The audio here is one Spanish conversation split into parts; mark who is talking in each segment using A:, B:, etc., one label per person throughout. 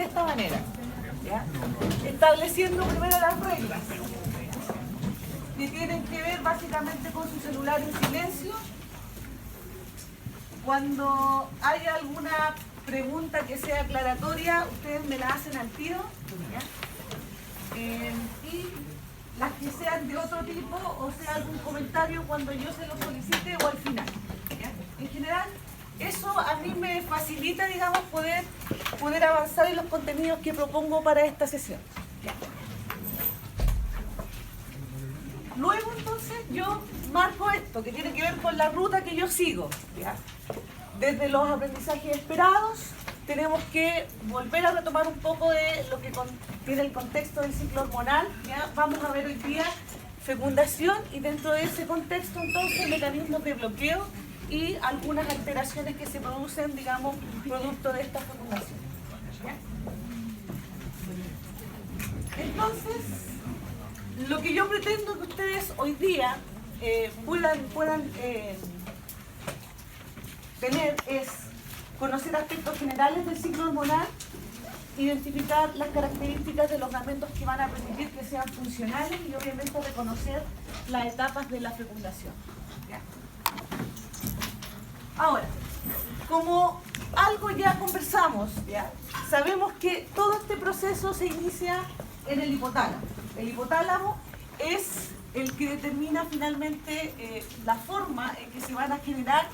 A: esta manera, ¿ya? Estableciendo primero las reglas, que tienen que ver básicamente con su celular en silencio. Cuando haya alguna pregunta que sea aclaratoria, ustedes me la hacen al tiro, ¿ya? Y las que sean de otro tipo, o sea algún comentario cuando yo se lo solicite o al final, ¿ya? En general, eso a mí me facilita, digamos, poder avanzar en los contenidos que propongo para esta sesión, ¿ya? Luego entonces yo marco esto, que tiene que ver con la ruta que yo sigo, ¿ya? Desde los aprendizajes esperados, tenemos que volver a retomar un poco de lo que tiene el contexto del ciclo hormonal, ¿ya? Vamos a ver hoy día fecundación y dentro de ese contexto entonces mecanismos de bloqueo y algunas alteraciones que se producen, digamos, producto de esta fecundación, ¿ya? Entonces, lo que yo pretendo que ustedes hoy día puedan tener es conocer aspectos generales del ciclo hormonal, identificar las características de los gametos que van a permitir que sean funcionales y obviamente reconocer las etapas de la fecundación, ¿ya? Ahora, como algo ya conversamos, ¿ya? Sabemos que todo este proceso se inicia en el hipotálamo. El hipotálamo es el que determina finalmente la forma en que se van a generar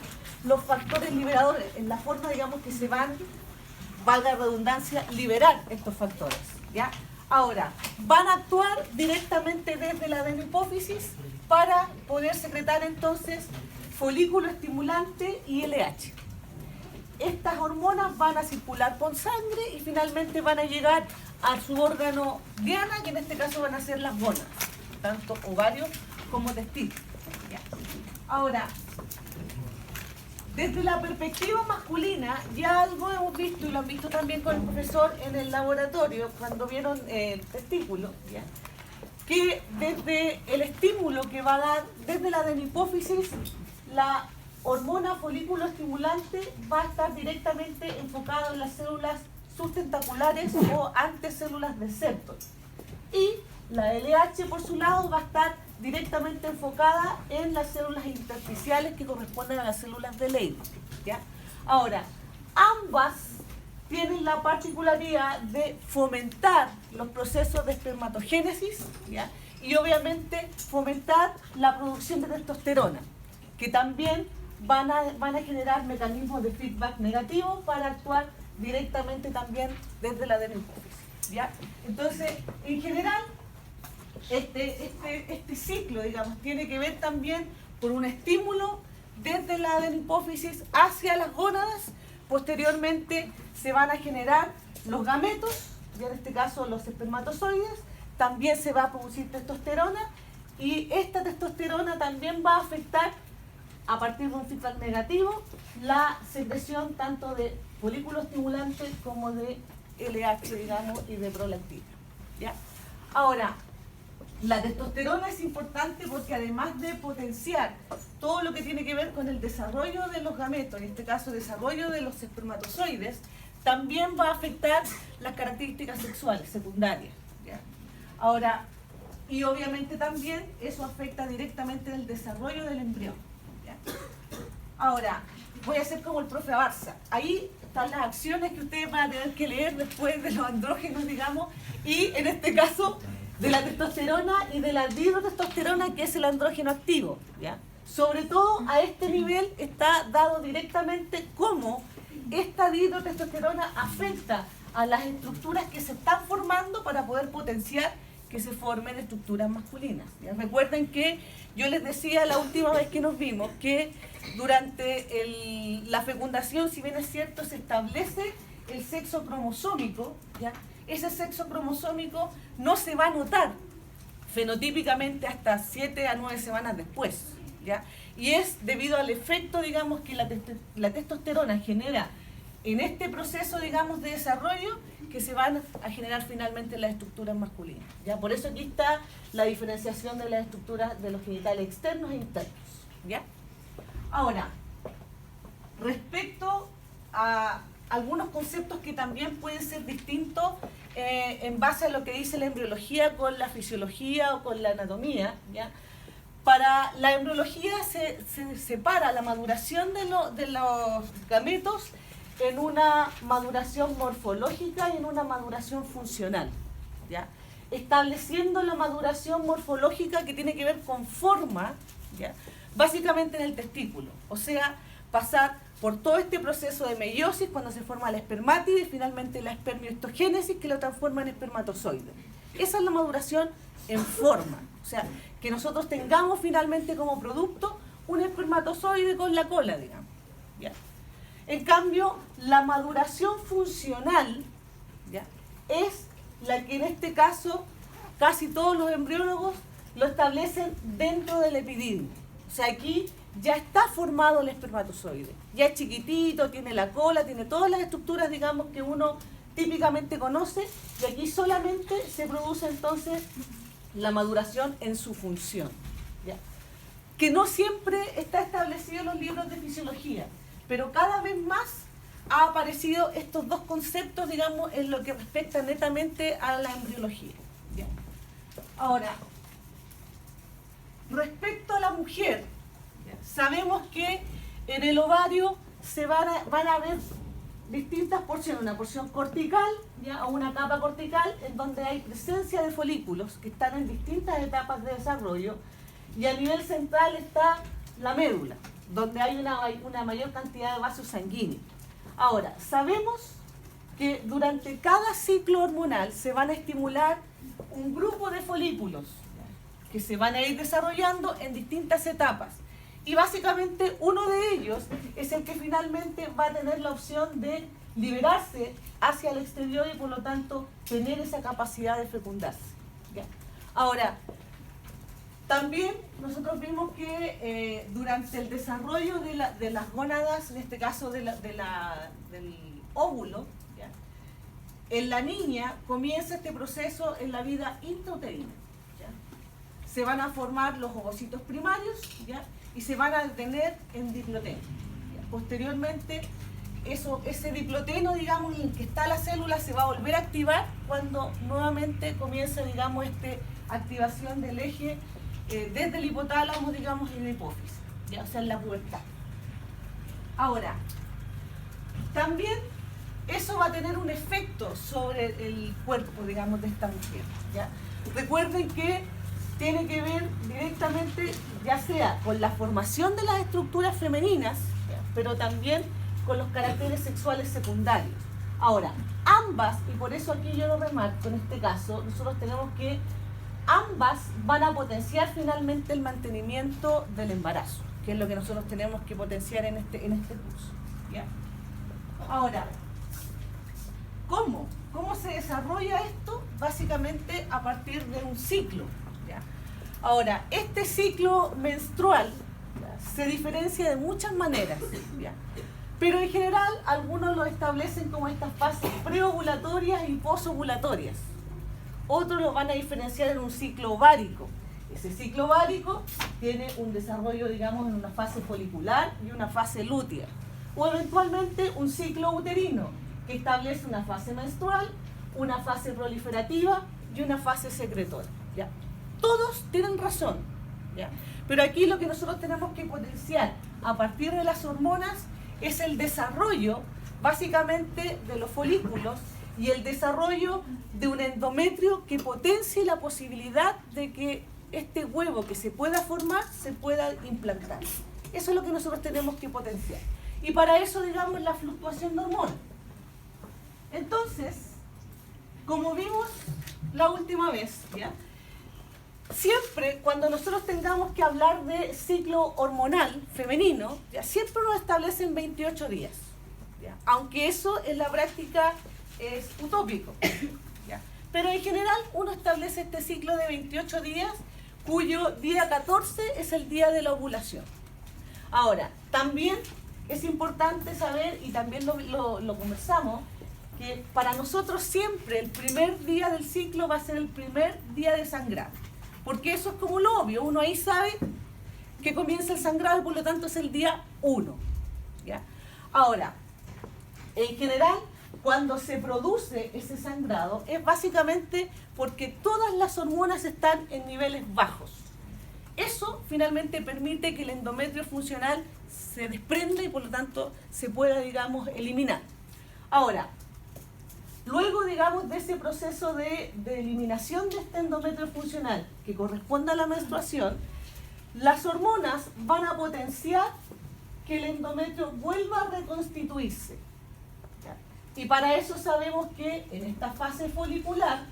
A: los factores liberadores, en la forma, digamos, que se van, valga la redundancia, liberar estos factores, ¿ya? Ahora, van a actuar directamente desde la adenohipófisis para poder secretar entonces folículo estimulante y LH. Estas hormonas van a circular por sangre y finalmente van a llegar a su órgano diana, que en este caso van a ser las gónadas, tanto ovarios como testículos, ¿ya? Ahora, desde la perspectiva masculina, ya algo hemos visto y lo han visto también con el profesor en el laboratorio cuando vieron el testículo, ¿ya? Que desde el estímulo que va a dar desde la adenohipófisis, la hormona folículo estimulante va a estar directamente enfocada en las células sustentaculares o antecélulas del septo. Y la LH, por su lado, va a estar directamente enfocada en las células intersticiales que corresponden a las células de Leydig, ¿ya? Ahora, ambas tienen la particularidad de fomentar los procesos de espermatogénesis, ¿ya? Y obviamente fomentar la producción de testosterona, que también van a generar mecanismos de feedback negativo para actuar directamente también desde la adenohipófisis, ¿ya? Entonces, en general, este ciclo, digamos, tiene que ver también con un estímulo desde la adenohipófisis hacia las gónadas. Posteriormente se van a generar los gametos, y en este caso los espermatozoides. También se va a producir testosterona y esta testosterona también va a afectar, a partir de un feedback negativo, la secreción tanto de folículo estimulante como de LH, digamos, y de prolactina, ¿ya? Ahora, la testosterona es importante porque además de potenciar todo lo que tiene que ver con el desarrollo de los gametos, en este caso desarrollo de los espermatozoides, también va a afectar las características sexuales secundarias, ¿ya? Ahora, y obviamente también eso afecta directamente el desarrollo del embrión, ¿ya? Ahora, voy a hacer como el profe Barça. Ahí están las acciones que ustedes van a tener que leer después de los andrógenos, digamos, y en este caso de la testosterona y de la dihidrotestosterona, que es el andrógeno activo, ¿ya? Sobre todo a este nivel está dado directamente cómo esta dihidrotestosterona afecta a las estructuras que se están formando para poder potenciar que se formen estructuras masculinas, ¿ya? Recuerden que yo les decía la última vez que nos vimos que durante la fecundación, si bien es cierto, se establece el sexo cromosómico, ¿ya? Ese sexo cromosómico no se va a notar fenotípicamente hasta 7 a 9 semanas después, ¿ya? Y es debido al efecto, digamos, que la testosterona genera en este proceso, digamos, de desarrollo, que se van a generar finalmente las estructuras masculinas, ¿ya? Por eso aquí está la diferenciación de las estructuras de los genitales externos e internos, ¿ya? Ahora, respecto a algunos conceptos que también pueden ser distintos en base a lo que dice la embriología con la fisiología o con la anatomía, ¿ya? Para la embriología se separa la maduración de los gametos en una maduración morfológica y en una maduración funcional, ¿ya? Estableciendo la maduración morfológica que tiene que ver con forma, ¿ya? Básicamente en el testículo, o sea, pasar por todo este proceso de meiosis cuando se forma la espermátide y finalmente la espermioestogénesis que lo transforma en espermatozoide. Esa es la maduración en forma, o sea, que nosotros tengamos finalmente como producto un espermatozoide con la cola, digamos, ¿ya? En cambio, la maduración funcional, ¿ya?, es la que en este caso casi todos los embriólogos lo establecen dentro del epididio. O sea, aquí ya está formado el espermatozoide, ya es chiquitito, tiene la cola, tiene todas las estructuras, digamos, que uno típicamente conoce, y aquí solamente se produce entonces la maduración en su función, ¿ya? Que no siempre está establecido en los libros de fisiología, pero cada vez más ha aparecido estos dos conceptos, digamos, en lo que respecta netamente a la embriología, ¿ya? Ahora, respecto a la mujer, ¿ya?, sabemos que en el ovario se van a ver distintas porciones, una porción cortical, ¿ya?, o una capa cortical en donde hay presencia de folículos que están en distintas etapas de desarrollo, y a nivel central está la médula, donde hay una mayor cantidad de vasos sanguíneos. Ahora, sabemos que durante cada ciclo hormonal se van a estimular un grupo de folículos que se van a ir desarrollando en distintas etapas. Y básicamente uno de ellos es el que finalmente va a tener la opción de liberarse hacia el exterior y por lo tanto tener esa capacidad de fecundarse, ¿ya? Ahora, también nosotros vimos que durante el desarrollo de las gónadas, en este caso del óvulo, ¿ya?, en la niña comienza este proceso en la vida intrauterina, ¿ya? Se van a formar los ovocitos primarios, ¿ya?, y se van a detener en diploteno, ¿ya? Posteriormente, ese diploteno, digamos, en el que está la célula se va a volver a activar cuando nuevamente comienza, digamos, activación del eje desde el hipotálamo, digamos, y la hipófisis, ¿ya?, o sea, en la pubertad. Ahora, también eso va a tener un efecto sobre el cuerpo, digamos, de esta mujer, ¿ya? Recuerden que tiene que ver directamente, ya sea con la formación de las estructuras femeninas, ¿ya?, pero también con los caracteres sexuales secundarios. Ahora, ambas, y por eso aquí yo lo remarco en este caso, nosotros tenemos que ambas van a potenciar finalmente el mantenimiento del embarazo, que es lo que nosotros tenemos que potenciar en este curso, ¿ya? Ahora, ¿cómo se desarrolla esto? Básicamente a partir de un ciclo, ¿ya? Ahora, este ciclo menstrual, ¿ya?, se diferencia de muchas maneras, ¿ya?, pero en general algunos lo establecen como estas fases preovulatorias y posovulatorias. Otros lo van a diferenciar en un ciclo ovárico. Ese ciclo ovárico tiene un desarrollo, digamos, en una fase folicular y una fase lútea. O eventualmente un ciclo uterino, que establece una fase menstrual, una fase proliferativa y una fase secretora, ¿ya? Todos tienen razón, ¿ya? Pero aquí lo que nosotros tenemos que potenciar a partir de las hormonas es el desarrollo, básicamente, de los folículos y el desarrollo de un endometrio que potencie la posibilidad de que este huevo que se pueda formar se pueda implantar. Eso es lo que nosotros tenemos que potenciar. Y para eso, digamos, la fluctuación de hormonas. Entonces, como vimos la última vez, ¿ya?, siempre cuando nosotros tengamos que hablar de ciclo hormonal femenino, ¿ya?, siempre nos establecen 28 días, ¿ya?, aunque eso en la práctica es utópico, ¿ya?, pero en general uno establece este ciclo de 28 días cuyo día 14 es el día de la ovulación. Ahora, también es importante saber, y también lo conversamos, que para nosotros siempre el primer día del ciclo va a ser el primer día de sangrado, porque eso es como lo obvio, uno ahí sabe que comienza el sangrado y por lo tanto es el día 1, ¿ya? Ahora, En general, cuando se produce ese sangrado, es básicamente porque todas las hormonas están en niveles bajos. Eso finalmente permite que el endometrio funcional se desprenda y por lo tanto se pueda, digamos, eliminar. Ahora, luego, digamos, de ese proceso de eliminación de este endometrio funcional que corresponde a la menstruación, las hormonas van a potenciar que el endometrio vuelva a reconstituirse. Y para eso sabemos que en esta fase folicular,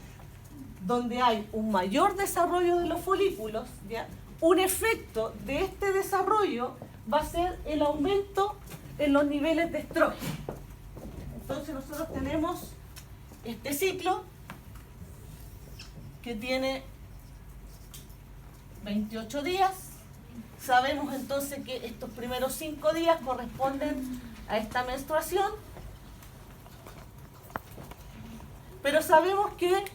A: donde hay un mayor desarrollo de los folículos, ¿ya?, un efecto de este desarrollo va a ser el aumento en los niveles de estrógeno. Entonces nosotros tenemos este ciclo que tiene 28 días. Sabemos entonces que estos primeros 5 días corresponden a esta menstruación. Pero sabemos que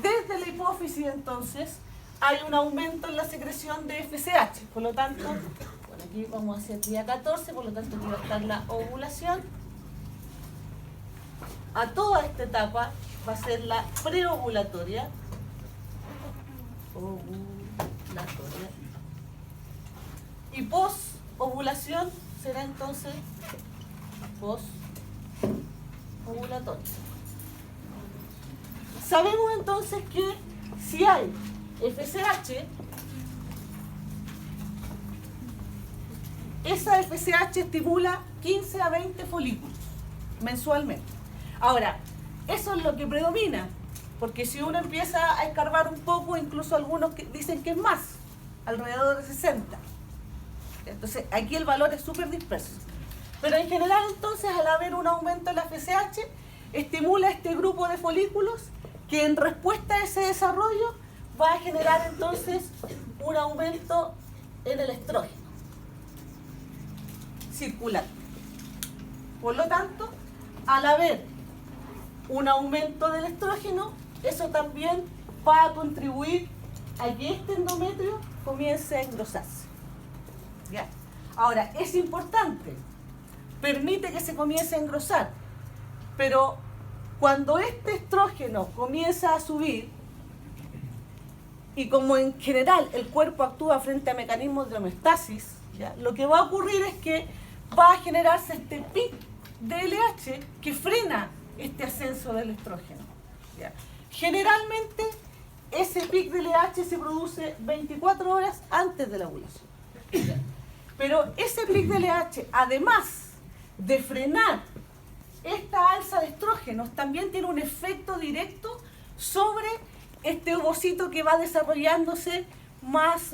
A: desde la hipófisis entonces hay un aumento en la secreción de FSH. Por lo tanto, bueno, aquí vamos hacia el día 14, por lo tanto aquí va a estar la ovulación. A toda esta etapa va a ser la preovulatoria. Ovulatoria. Y post-ovulación será entonces post-ovulatoria. Sabemos entonces que si hay FSH, esa FSH estimula 15 a 20 folículos mensualmente. Ahora, eso es lo que predomina, porque si uno empieza a escarbar un poco, incluso algunos dicen que es más, alrededor de 60. Entonces, aquí el valor es súper disperso. Pero en general, entonces, al haber un aumento en la FSH, estimula este grupo de folículos que en respuesta a ese desarrollo va a generar entonces un aumento en el estrógeno circular. Por lo tanto, al haber un aumento del estrógeno, eso también va a contribuir a que este endometrio comience a engrosarse. ¿Ya? Ahora, es importante, permite que se comience a engrosar, pero cuando este estrógeno comienza a subir, y como en general el cuerpo actúa frente a mecanismos de homeostasis, ¿ya?, lo que va a ocurrir es que va a generarse este pic de LH que frena este ascenso del estrógeno. ¿Ya? Generalmente ese pic de LH se produce 24 horas antes de la ovulación. ¿Ya? Pero ese pic de LH, además de frenar esta alza de estrógenos, también tiene un efecto directo sobre este ovocito que va desarrollándose más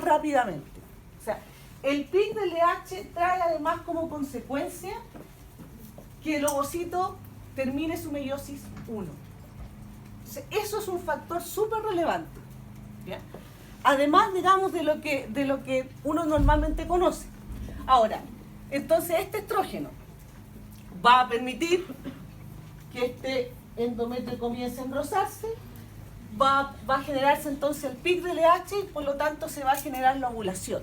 A: rápidamente. O sea, el pic de LH trae además como consecuencia que el ovocito termine su meiosis 1. Entonces, eso es un factor súper relevante, ¿ya? Además, digamos, de lo que uno normalmente conoce. Ahora, entonces este estrógeno va a permitir que este endometrio comience a engrosarse, va a generarse entonces el pic de LH y por lo tanto se va a generar la ovulación,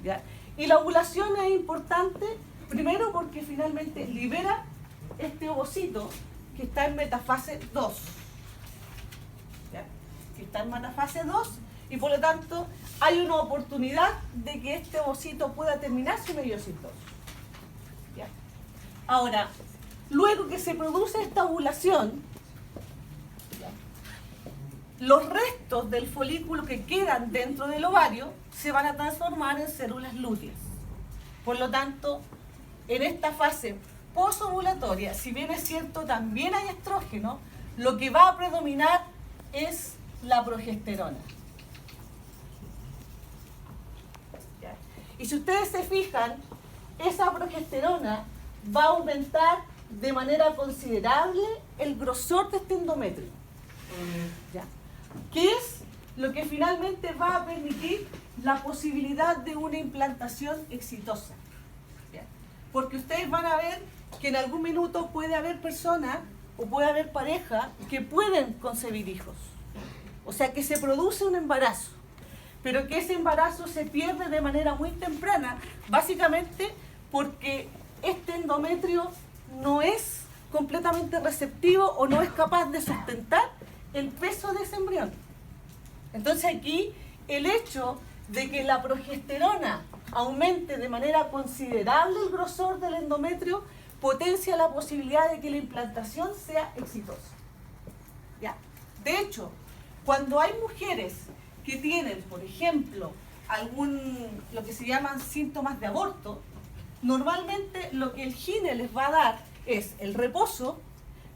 A: ¿ya? Y la ovulación es importante, primero porque finalmente libera este ovocito que está en metafase 2, ¿ya?, que está en metafase 2, y por lo tanto hay una oportunidad de que este ovocito pueda terminar su meiosis 2. ¿Ya? Ahora, luego que se produce esta ovulación, ¿ya?, los restos del folículo que quedan dentro del ovario se van a transformar en células lúteas. Por lo tanto, en esta fase posovulatoria, si bien es cierto, también hay estrógeno, lo que va a predominar es la progesterona. ¿Ya? Y si ustedes se fijan, esa progesterona va a aumentar de manera considerable el grosor de este endometrio. ¿Ya? ¿Qué es lo que finalmente va a permitir la posibilidad de una implantación exitosa? ¿Ya? Porque ustedes van a ver que en algún minuto puede haber personas o puede haber pareja que pueden concebir hijos. O sea, que se produce un embarazo, pero que ese embarazo se pierde de manera muy temprana, básicamente porque este endometrio no es completamente receptivo o no es capaz de sustentar el peso de ese embrión. Entonces aquí el hecho de que la progesterona aumente de manera considerable el grosor del endometrio potencia la posibilidad de que la implantación sea exitosa. ¿Ya? De hecho, cuando hay mujeres que tienen, por ejemplo, lo que se llaman síntomas de aborto, normalmente lo que el gine les va a dar es el reposo,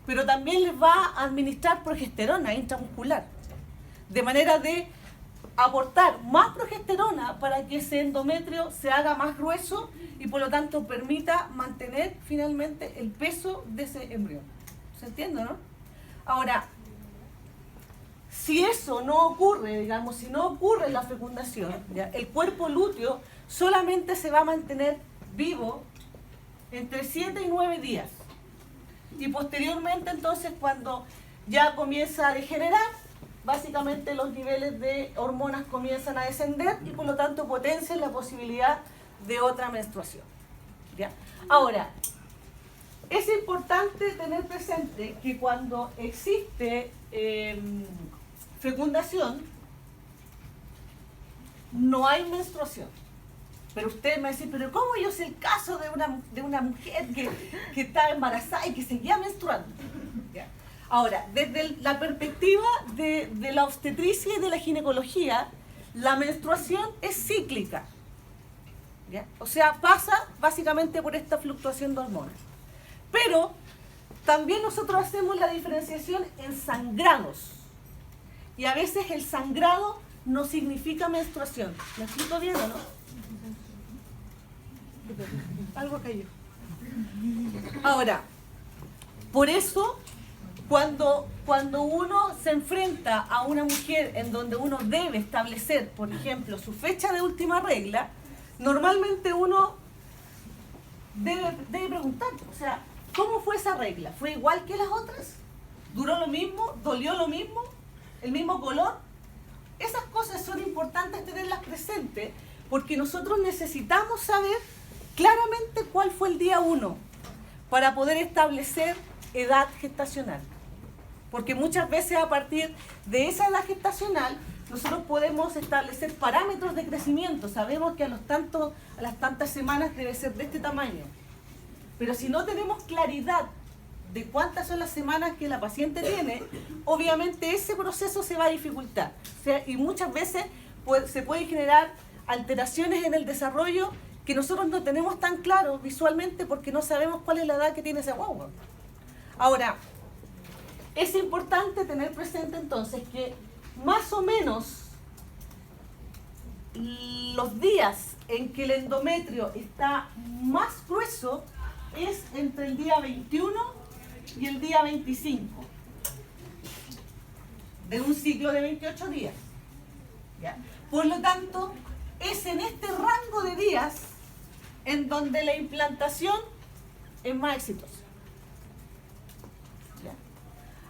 A: pero también les va a administrar progesterona intramuscular, de manera de aportar más progesterona para que ese endometrio se haga más grueso y por lo tanto permita mantener finalmente el peso de ese embrión. ¿Se entiende, no? Ahora, si eso no ocurre, digamos, si no ocurre la fecundación, ¿ya? El cuerpo lúteo solamente se va a mantener vivo entre 7 y 9 días. Y posteriormente, entonces, cuando ya comienza a degenerar, básicamente los niveles de hormonas comienzan a descender y por lo tanto potencian la posibilidad de otra menstruación. ¿Ya? Ahora, es importante tener presente que cuando existe fecundación, no hay menstruación. Pero usted me va a decir, pero ¿cómo yo sé el caso de una mujer que estaba embarazada y que seguía menstruando? ¿Ya? Ahora, desde la perspectiva de la obstetricia y de la ginecología, la menstruación es cíclica. ¿Ya? O sea, pasa básicamente por esta fluctuación de hormonas. Pero también nosotros hacemos la diferenciación en sangrados. Y a veces el sangrado no significa menstruación. ¿Me explico bien o no? Algo cayó. Ahora, por eso, cuando uno se enfrenta a una mujer en donde uno debe establecer, por ejemplo, su fecha de última regla, normalmente uno debe preguntar, o sea, ¿cómo fue esa regla? ¿Fue igual que las otras? ¿Duró lo mismo? ¿Dolió lo mismo? ¿El mismo color? Esas cosas son importantes tenerlas presentes porque nosotros necesitamos saber claramente cuál fue el día 1 para poder establecer edad gestacional. Porque muchas veces a partir de esa edad gestacional nosotros podemos establecer parámetros de crecimiento. Sabemos que a las tantas semanas debe ser de este tamaño. Pero si no tenemos claridad de cuántas son las semanas que la paciente tiene, obviamente ese proceso se va a dificultar. O sea, y muchas veces se pueden generar alteraciones en el desarrollo que nosotros no tenemos tan claro visualmente porque no sabemos cuál es la edad que tiene ese guagua. Ahora, es importante tener presente entonces que más o menos los días en que el endometrio está más grueso es entre el día 21 y el día 25 de un ciclo de 28 días. ¿Ya? Por lo tanto, es en este rango de días en donde la implantación es más exitosa. ¿Ya?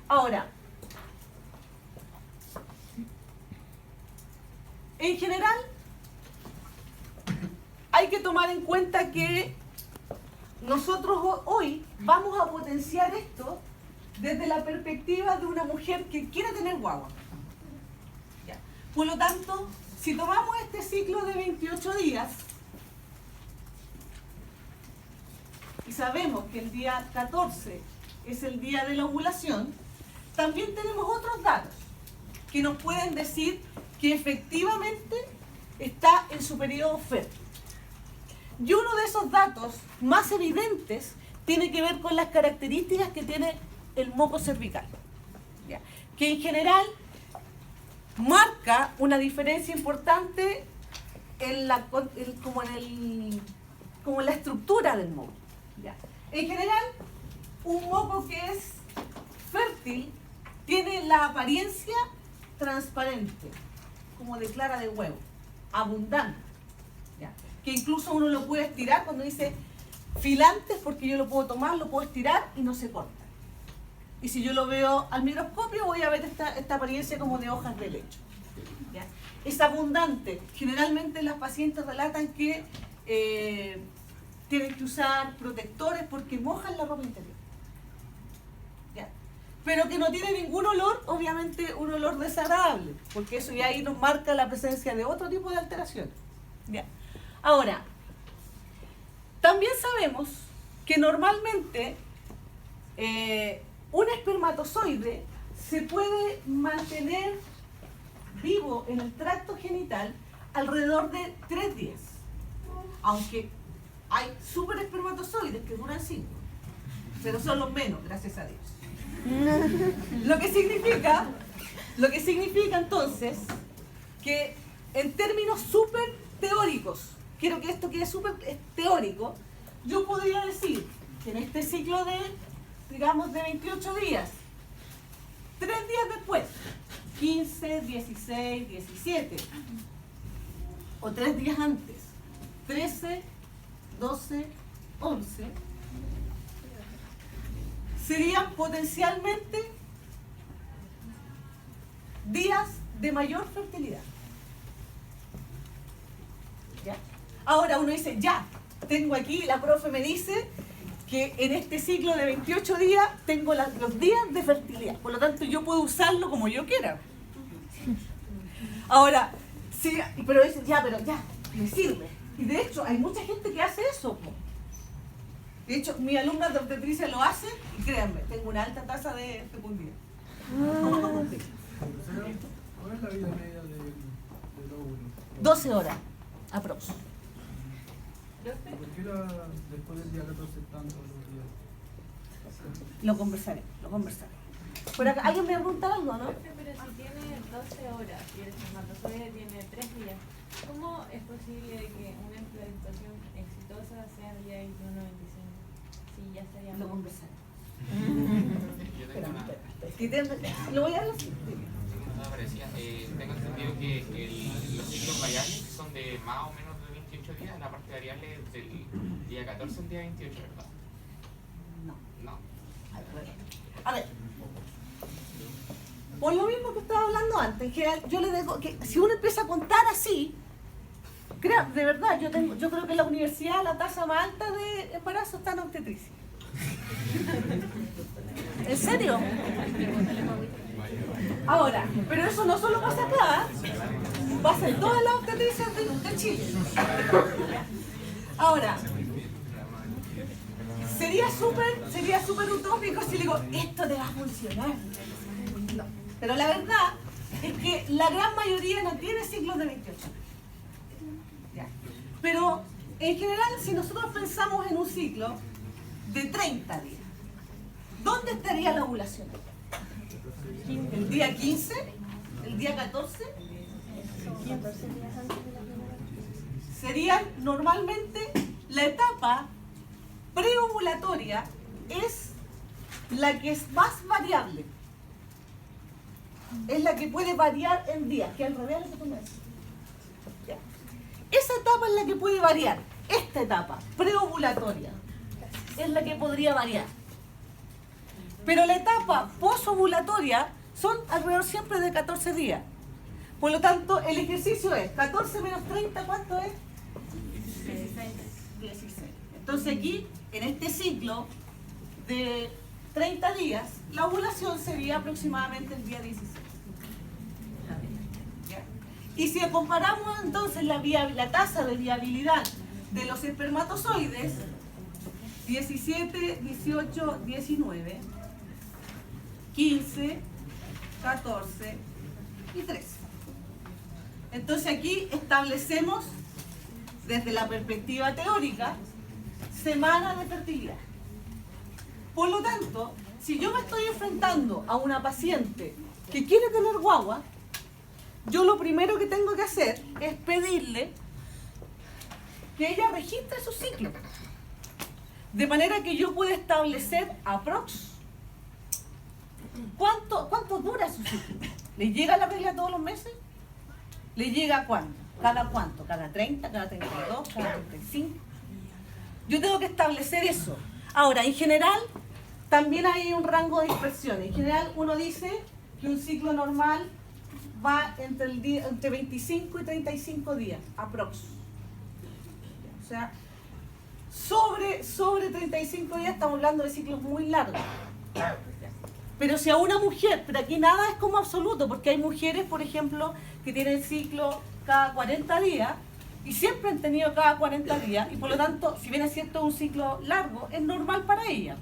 A: Ahora, en general, hay que tomar en cuenta que nosotros hoy vamos a potenciar esto desde la perspectiva de una mujer que quiere tener guagua. ¿Ya? Por lo tanto, si tomamos este ciclo de 28 días y sabemos que el día 14 es el día de la ovulación, también tenemos otros datos que nos pueden decir que efectivamente está en su periodo fértil. Y uno de esos datos más evidentes tiene que ver con las características que tiene el moco cervical, ¿ya? Que en marca una diferencia importante como en la estructura del moco. ¿Ya? En general, un moco que es fértil tiene la apariencia transparente, como de clara de huevo, abundante, ¿ya? Que incluso uno lo puede estirar cuando dice filantes, porque yo lo puedo tomar, lo puedo estirar y no se corta. Y si yo lo veo al microscopio voy a ver esta apariencia como de hojas de lecho, ¿ya? Es abundante. Generalmente las pacientes relatan que tienen que usar protectores porque mojan la ropa interior. ¿Ya? Pero que no tiene ningún olor, obviamente un olor desagradable, porque eso ya ahí nos marca la presencia de otro tipo de alteraciones. ¿Ya? Ahora, también sabemos que normalmente un espermatozoide se puede mantener vivo en el tracto genital alrededor de 3 días, aunque hay super espermatozoides que duran 5, pero son los menos, gracias a Dios. Lo que significa entonces que en términos súper teóricos, quiero que esto quede súper teórico, yo podría decir que en este ciclo de, digamos, de 28 días, 3 días después, 15, 16, 17, o 3 días antes, 13, 12, 11, serían potencialmente días de mayor fertilidad. ¿Ya? Ahora uno dice, ya, tengo aquí, la profe me dice que en este ciclo de 28 días tengo los días de fertilidad, por lo tanto yo puedo usarlo como yo quiera. Ahora, sí, pero dicen, ya, me sirve. Y de hecho, hay mucha gente que hace eso. De hecho, mis alumnas de obstetricia lo hacen y créanme, tengo una alta tasa de fecundidad.
B: ¿Cuál es la vida media del óvulo?
A: 12 horas, aprox.
B: ¿Por qué después del día 14 tanto los días?
A: Lo conversaré. Por acá, ¿alguien me pregunta algo, no?
C: Pero si tiene 12 horas y el espermatozoide tiene 3 días, ¿cómo es posible que una implantación exitosa sea el día 21-25? Si ya estaría...
A: Lo conversaré.
D: Espera.
A: Lo voy a hablar.
D: No parecía. Tengo entendido que los ciclos variables son de más o menos de 28 días, la parte variable del día 14 al día 28, ¿verdad?
A: No.
D: No.
A: A ver. Por lo mismo que estaba hablando antes, en general, yo le digo que si uno empieza a contar así, de verdad, yo creo que en la universidad la tasa más alta de embarazo está en obstetricia. ¿En serio? Ahora, pero eso no solo pasa acá, pasa en todas las obstetricias de Chile. Ahora, sería súper utópico si le digo, esto te va a funcionar. No. Pero la verdad es que la gran mayoría no tiene ciclos de 28. ¿Ya? Pero en general, si nosotros pensamos en un ciclo de 30 días, ¿dónde estaría la ovulación? ¿El día 15? ¿El día 14? Serían normalmente la etapa preovulatoria, es la que es más variable. Es la que puede variar en días, que al revés es lo que tú me decís. ¿Ya? Esa etapa es la que puede variar. Esta etapa preovulatoria es la que podría variar. Pero la etapa posovulatoria son alrededor siempre de 14 días. Por lo tanto, el ejercicio es 14 menos 30, ¿cuánto es? 16. Entonces aquí, en este ciclo de 30 días, la ovulación sería aproximadamente el día 16. ¿Ya? Y si comparamos entonces la tasa de viabilidad de los espermatozoides, 17, 18, 19, 15, 14 y 13. Entonces aquí establecemos, desde la perspectiva teórica, semanas de fertilidad. Por lo tanto, si yo me estoy enfrentando a una paciente que quiere tener guagua, yo lo primero que tengo que hacer es pedirle que ella registre su ciclo. De manera que yo pueda establecer aprox ¿cuánto dura su ciclo? ¿Le llega la regla todos los meses? ¿Le llega cuándo? ¿Cada cuánto? ¿Cada 30? ¿Cada 32? ¿Cada 35? Yo tengo que establecer eso. Ahora, en general, también hay un rango de dispersión. En general, uno dice que un ciclo normal va entre 25 y 35 días, aprox. O sea, sobre 35 días estamos hablando de ciclos muy largos. Pero si a una mujer, pero aquí nada es como absoluto, porque hay mujeres, por ejemplo, que tienen ciclo cada 40 días y siempre han tenido cada 40 días y por lo tanto, si bien es cierto un ciclo largo, es normal para ellas.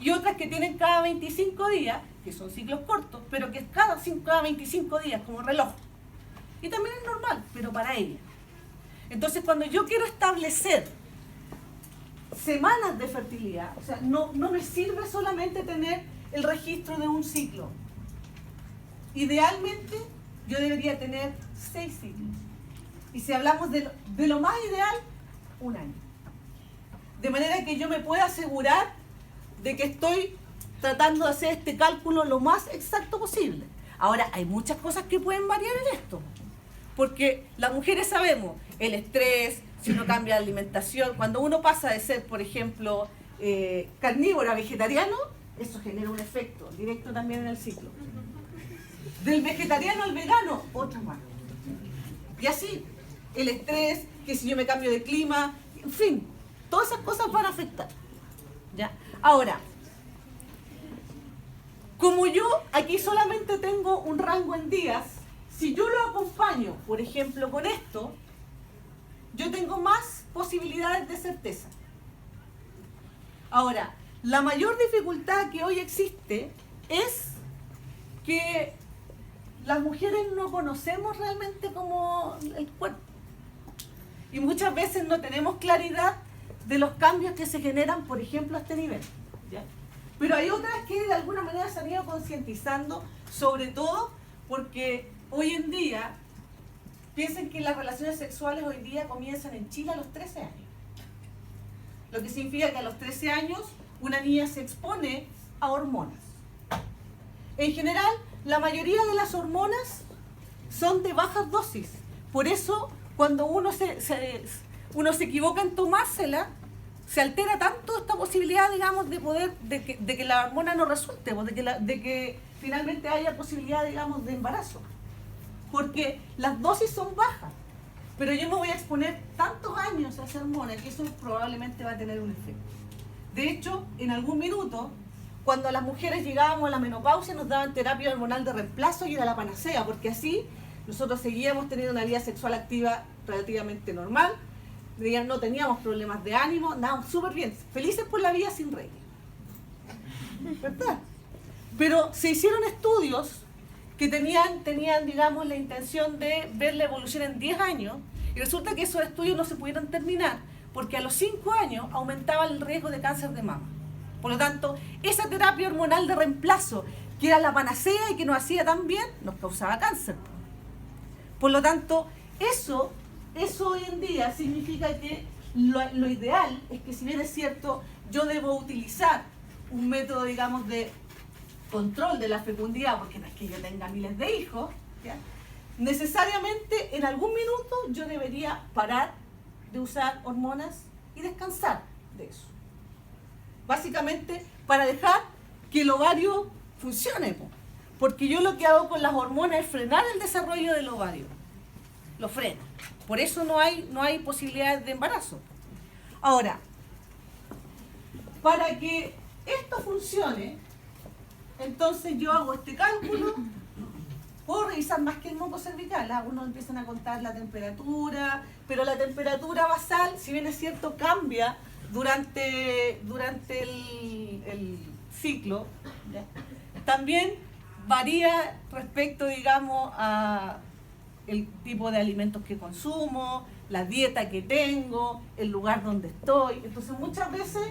A: Y otras que tienen cada 25 días, que son ciclos cortos, pero que es cada 25 días como reloj. Y también es normal, pero para ellas. Entonces, cuando yo quiero establecer semanas de fertilidad, o sea, no me sirve solamente tener el registro de un ciclo. Idealmente, yo debería tener 6 ciclos. Y si hablamos de lo más ideal, un año. De manera que yo me pueda asegurar de que estoy tratando de hacer este cálculo lo más exacto posible. Ahora, hay muchas cosas que pueden variar en esto. Porque las mujeres sabemos, el estrés, si uno cambia de alimentación, cuando uno pasa de ser, por ejemplo, carnívoro a vegetariano, eso genera un efecto directo también en el ciclo. Del vegetariano al vegano, otro más. Y así, el estrés, que si yo me cambio de clima, en fin, todas esas cosas van a afectar. ¿Ya? Ahora, como yo aquí solamente tengo un rango en días, si yo lo acompaño, por ejemplo, con esto, yo tengo más posibilidades de certeza. Ahora, la mayor dificultad que hoy existe es que las mujeres no conocemos realmente como el cuerpo. Y muchas veces no tenemos claridad de los cambios que se generan, por ejemplo, a este nivel. ¿Ya? Pero hay otras que de alguna manera se han ido concientizando, sobre todo porque hoy en día, piensen que las relaciones sexuales hoy día comienzan en Chile a los 13 años. Lo que significa que a los 13 años una niña se expone a hormonas. En general, la mayoría de las hormonas son de bajas dosis. Por eso, cuando uno se equivoca en tomársela, se altera tanto esta posibilidad, digamos, de que la hormona no resulte, de que finalmente haya posibilidad, digamos, de embarazo. Porque las dosis son bajas, pero yo me voy a exponer tantos años a esa hormona que eso probablemente va a tener un efecto. De hecho, en algún minuto, cuando las mujeres llegábamos a la menopausia, nos daban terapia hormonal de reemplazo y era la panacea, porque así nosotros seguíamos teniendo una vida sexual activa relativamente normal, no teníamos problemas de ánimo, andábamos súper bien, felices por la vida sin regla. ¿Verdad? Pero se hicieron estudios que tenían, digamos, la intención de ver la evolución en 10 años, y resulta que esos estudios no se pudieron terminar, porque a los 5 años aumentaba el riesgo de cáncer de mama. Por lo tanto, esa terapia hormonal de reemplazo, que era la panacea y que nos hacía tan bien, nos causaba cáncer. Por lo tanto, eso hoy en día significa que lo ideal es que, si bien es cierto, yo debo utilizar un método, digamos, de control de la fecundidad, porque no es que yo tenga miles de hijos, ¿ya? Necesariamente en algún minuto yo debería parar de usar hormonas y descansar de eso. Básicamente para dejar que el ovario funcione, porque yo lo que hago con las hormonas es frenar el desarrollo del ovario, lo freno. Por eso no hay posibilidades de embarazo. Ahora, para que esto funcione, entonces yo hago este cálculo, puedo revisar más que el moco cervical, algunos empiezan a contar la temperatura, pero la temperatura basal, si bien es cierto, cambia durante el ciclo, ¿ya? También varía respecto, digamos, a el tipo de alimentos que consumo, la dieta que tengo, el lugar donde estoy. Entonces muchas veces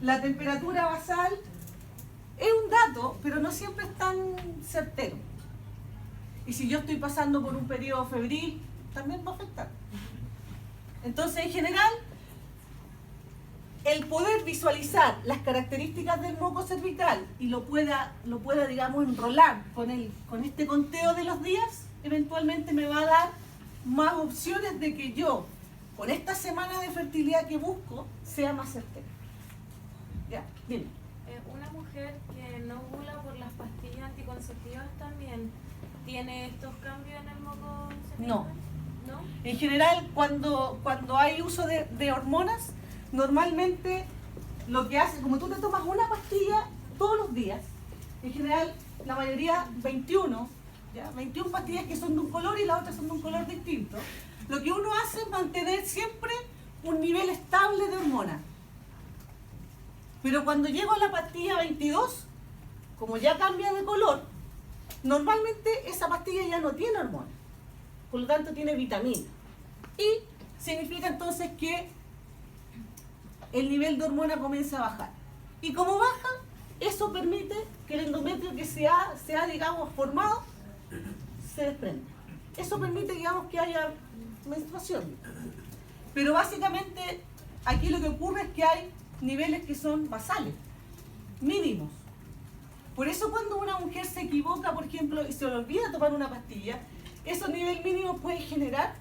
A: la temperatura basal es un dato, pero no siempre es tan certero. Y si yo estoy pasando por un periodo febril, también va a afectar. Entonces, en general, el poder visualizar las características del moco cervical y lo pueda digamos, enrolar con este conteo de los días, eventualmente me va a dar más opciones de que yo, con esta semana de fertilidad que busco, sea más certera. Ya, dime.
C: Una mujer que no ovula por las pastillas anticonceptivas también tiene estos cambios en el moco cervical.
A: No,
C: ¿No?
A: En general, cuando hay uso de hormonas, normalmente lo que hace, como tú te tomas una pastilla todos los días, en general la mayoría 21, ¿ya? 21 pastillas que son de un color y las otras son de un color distinto, lo que uno hace es mantener siempre un nivel estable de hormona. Pero cuando llego a la pastilla 22, como ya cambia de color, normalmente esa pastilla ya no tiene hormona, por lo tanto tiene vitamina. Y significa entonces que el nivel de hormona comienza a bajar. Y como baja, eso permite que el endometrio que se ha digamos, formado, se desprenda. Eso permite, digamos, que haya menstruación. Pero básicamente, aquí lo que ocurre es que hay niveles que son basales, mínimos. Por eso cuando una mujer se equivoca, por ejemplo, y se le olvida tomar una pastilla, esos niveles mínimos pueden generar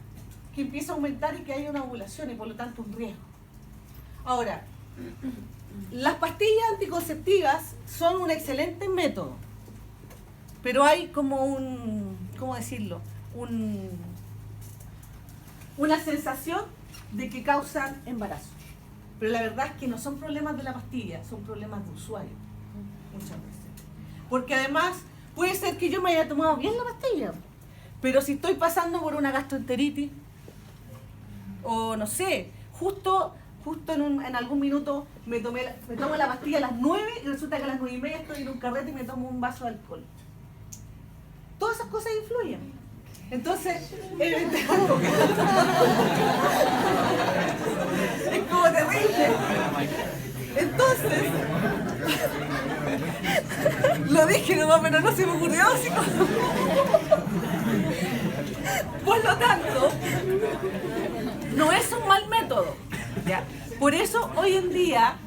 A: que empiece a aumentar y que haya una ovulación y por lo tanto un riesgo. Ahora, las pastillas anticonceptivas son un excelente método, pero hay como ¿cómo decirlo? Una sensación de que causan embarazo. Pero la verdad es que no son problemas de la pastilla, son problemas de usuario, muchas veces. Porque además, puede ser que yo me haya tomado bien la pastilla, pero si estoy pasando por una gastroenteritis, o no sé, justo en algún minuto me tomo la pastilla a las 9 y resulta que a las 9:30 estoy en un carrete y me tomo un vaso de alcohol. Todas esas cosas influyen. Entonces, es como terrible. Entonces, lo dije nomás, pero no se me ocurrió así como... Por lo tanto, no es un mal método, ¿ya? Por eso hoy en día,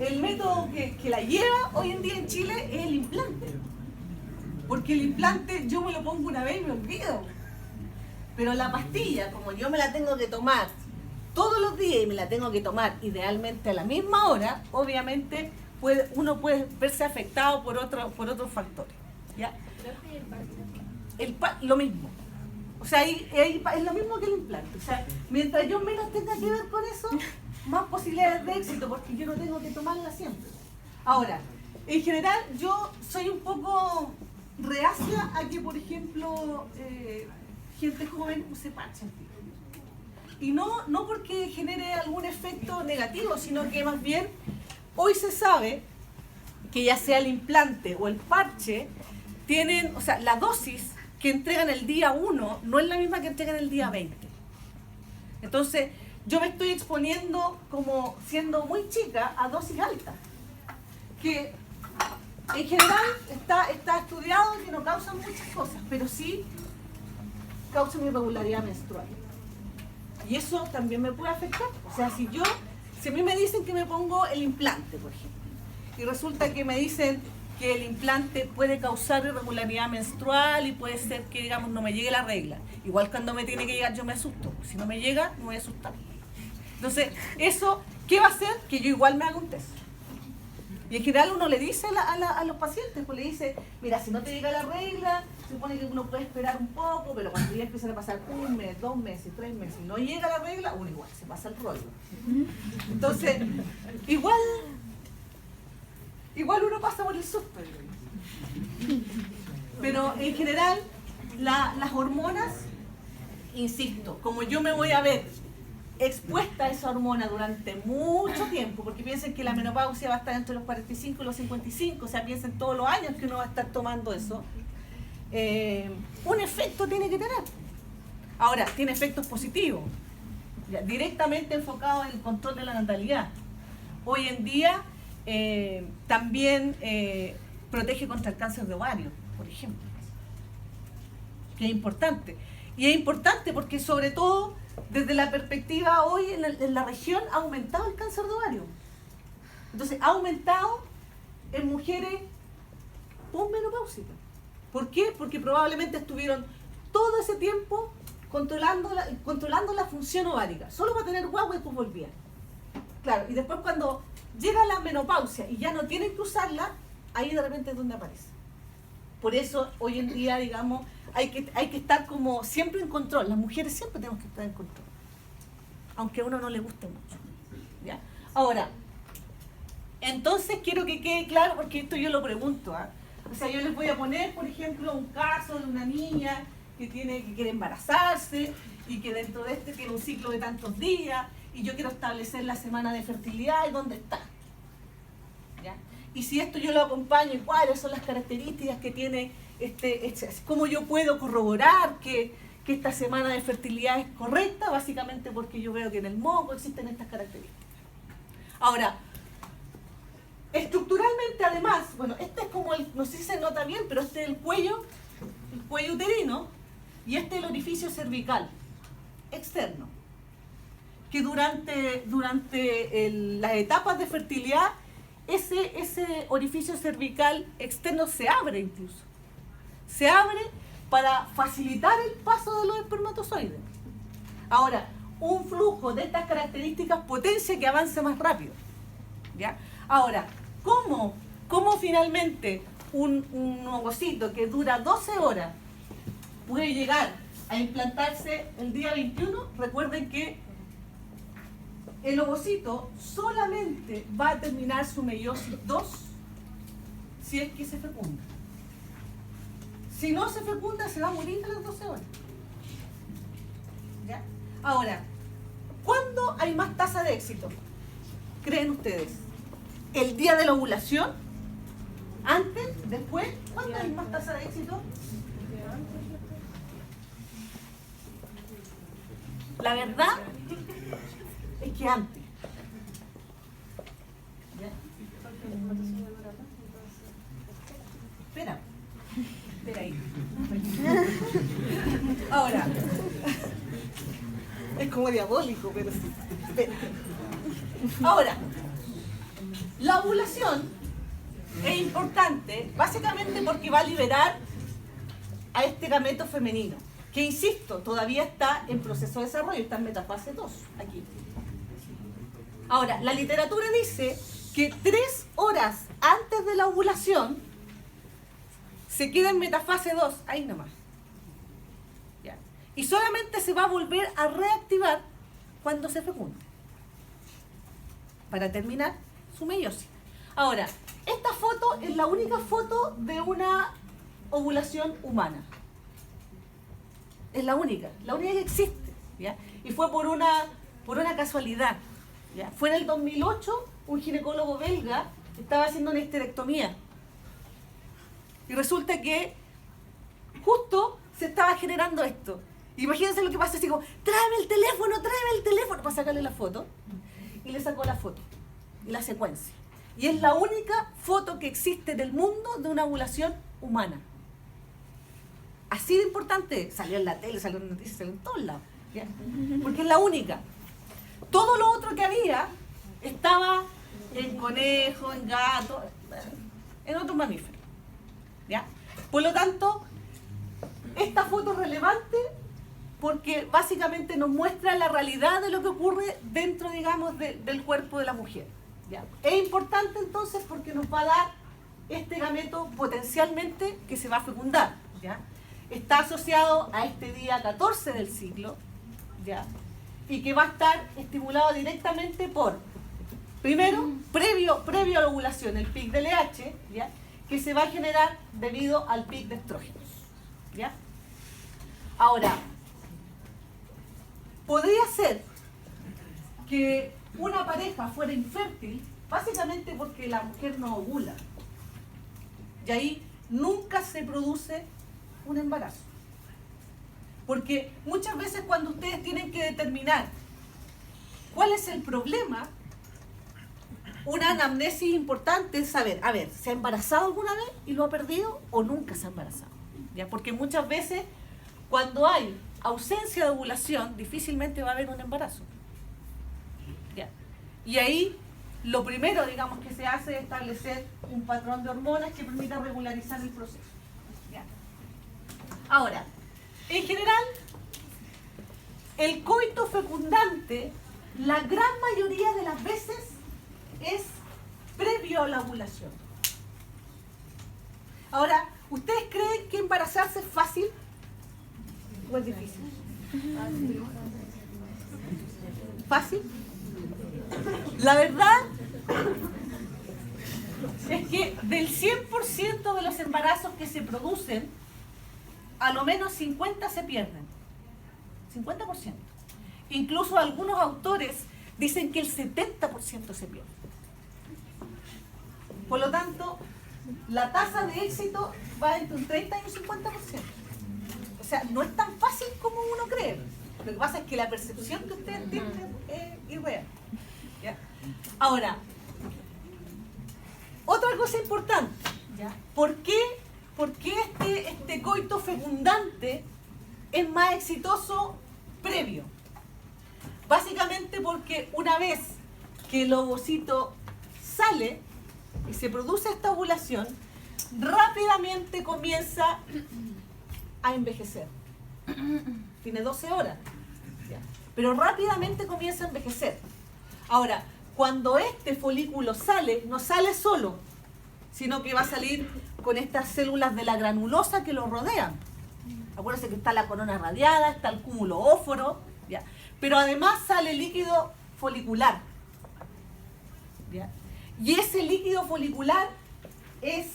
A: el método que la lleva hoy en día en Chile es el implante. Porque el implante yo me lo pongo una vez y me olvido. Pero la pastilla, como yo me la tengo que tomar todos los días y me la tengo que tomar idealmente a la misma hora, obviamente uno puede verse afectado por otros factores, ¿ya? Lo mismo. O sea, es lo mismo que el implante. O sea, mientras yo menos tenga que ver con eso, más posibilidades de éxito, porque yo no tengo que tomarla siempre. Ahora, en general, yo soy un poco reacia a que, por ejemplo, gente joven se parche. Y no porque genere algún efecto negativo, sino que más bien hoy se sabe que ya sea el implante o el parche, tienen, o sea, la dosis que entregan el día 1 no es la misma que entregan el día 20. Entonces, yo me estoy exponiendo como siendo muy chica a dosis altas, que en general está estudiado que no causan muchas cosas, pero sí causan irregularidad menstrual. Y eso también me puede afectar. O sea, si a mí me dicen que me pongo el implante, por ejemplo, y resulta que me dicen que el implante puede causar irregularidad menstrual y puede ser que, digamos, no me llegue la regla. Igual cuando me tiene que llegar yo me asusto. Si no me llega, me voy a asustar. Entonces, eso, ¿qué va a hacer? Que yo igual me haga un test. Y en general uno le dice a los pacientes, pues le dice, mira, si no te llega la regla, se supone que uno puede esperar un poco, pero cuando ya empiezan a pasar 1 mes, 2 meses, 3 meses, y no llega la regla, uno igual se pasa el rollo. Entonces, igual uno pasa por el susto. Pero en general, las hormonas, insisto, como yo me voy a ver expuesta a esa hormona durante mucho tiempo, porque piensen que la menopausia va a estar entre los 45 y los 55, o sea, piensen todos los años que uno va a estar tomando eso, un efecto tiene que tener. Ahora, tiene efectos positivos, ya, directamente enfocados en el control de la natalidad. Hoy en día también protege contra el cáncer de ovario, por ejemplo, que es importante. Y es importante porque sobre todo desde la perspectiva hoy en la región ha aumentado el cáncer de ovario. Entonces ha aumentado en mujeres posmenopáusicas. ¿Por qué? Porque probablemente estuvieron todo ese tiempo controlando la función ovárica, solo para tener guagua y después volvían. Claro, y después cuando llega la menopausia y ya no tienen que usarla, ahí de repente es donde aparece. Por eso hoy en día, digamos, hay que estar como siempre en control. Las mujeres siempre tenemos que estar en control, aunque a uno no le guste mucho, ¿ya? Ahora, entonces quiero que quede claro, porque esto yo lo pregunto, ¿ah? O sea, yo les voy a poner, por ejemplo, un caso de una niña que quiere embarazarse y que dentro de este tiene un ciclo de tantos días y yo quiero establecer la semana de fertilidad y dónde está, ¿ya? Y si esto yo lo acompaño, ¿y cuáles son las características que tiene cómo yo puedo corroborar que esta semana de fertilidad es correcta? Básicamente porque yo veo que en el moco existen estas características. Ahora, estructuralmente además, bueno, este es como no sé si se nota bien, pero este es el cuello uterino, y este es el orificio cervical externo, que durante las etapas de fertilidad ese orificio cervical externo se abre incluso. Se abre para facilitar el paso de los espermatozoides. Ahora, un flujo de estas características potencia que avance más rápido, ¿ya? Ahora, ¿cómo finalmente un ovocito que dura 12 horas puede llegar a implantarse el día 21? Recuerden que el ovocito solamente va a terminar su meiosis 2 si es que se fecunda. Si no se fecunda, se va a morir a las 12 horas. ¿Ya? Ahora, ¿cuándo hay más tasa de éxito? ¿Creen ustedes? ¿El día de la ovulación? ¿Antes? ¿Después? ¿Cuándo hay más tasa de éxito? La verdad es que antes. ¿Ya? Espera ahí. Ahora, es como diabólico, pero sí. Espera. Ahora, la ovulación es importante básicamente porque va a liberar a este gameto femenino, que insisto, todavía está en proceso de desarrollo, está en metafase 2, aquí. Ahora, la literatura dice que 3 horas antes de la ovulación se queda en metafase 2, ahí nomás. ¿Ya? Y solamente se va a volver a reactivar cuando se fecunde, para terminar su meiosis. Ahora, esta foto es la única foto de una ovulación humana. Es la única que existe, ¿ya? Y fue por una casualidad, ¿ya? Fue en el 2008, un ginecólogo belga estaba haciendo una histerectomía. Y resulta que justo se estaba generando esto. Imagínense lo que pasa, así como, tráeme el teléfono, para sacarle la foto. Y le sacó la foto, y la secuencia. Y es la única foto que existe en el mundo de una ovulación humana. Así de importante, salió en la tele, salió en noticias, salió en todos lados, ¿ya? Porque es la única. Todo lo otro que había estaba en conejo, en gato, en otros mamíferos, ¿ya? Por lo tanto, esta foto es relevante porque básicamente nos muestra la realidad de lo que ocurre dentro, digamos, del cuerpo de la mujer, ¿ya? Es importante entonces porque nos va a dar este gameto potencialmente que se va a fecundar, ¿ya? Está asociado a este día 14 del ciclo, ¿ya? Y que va a estar estimulado directamente por, primero, previo a la ovulación, el pic de LH, ¿ya? Que se va a generar debido al pic de estrógenos, ¿ya? Ahora, podría ser que una pareja fuera infértil básicamente porque la mujer no ovula, y ahí nunca se produce un embarazo. Porque muchas veces cuando ustedes tienen que determinar cuál es el problema, una anamnesis importante es saber, a ver, ¿se ha embarazado alguna vez y lo ha perdido o nunca se ha embarazado? ¿Ya? Porque muchas veces cuando hay ausencia de ovulación, difícilmente va a haber un embarazo. ¿Ya? Y ahí lo primero, digamos, que se hace es establecer un patrón de hormonas que permita regularizar el proceso. ¿Ya? Ahora, en general, el coito fecundante, la gran mayoría de las veces, es previo a la ovulación. Ahora, ¿ustedes creen que embarazarse es fácil? o es difícil? ¿Fácil? La verdad es que del 100% de los embarazos que se producen, a lo menos 50 se pierden. 50%. Incluso algunos autores dicen que el 70% se pierde. Por lo tanto, la tasa de éxito va entre un 30 y un 50%. O sea, no es tan fácil como uno cree. Lo que pasa es que la percepción que ustedes tienen es irreal. ¿Ya? Ahora, otra cosa importante. ¿Ya? ¿Por qué este coito fecundante es más exitoso previo? Básicamente porque una vez que el ovocito sale y se produce esta ovulación, rápidamente comienza a envejecer. Tiene 12 horas, ¿ya? Pero rápidamente comienza a envejecer. Ahora, cuando este folículo sale, no sale solo, sino que va a salir con estas células de la granulosa que lo rodean. Acuérdense que está la corona radiada, está el cúmulo óforo, ¿ya? Pero además sale líquido folicular, ¿ya? Y ese líquido folicular es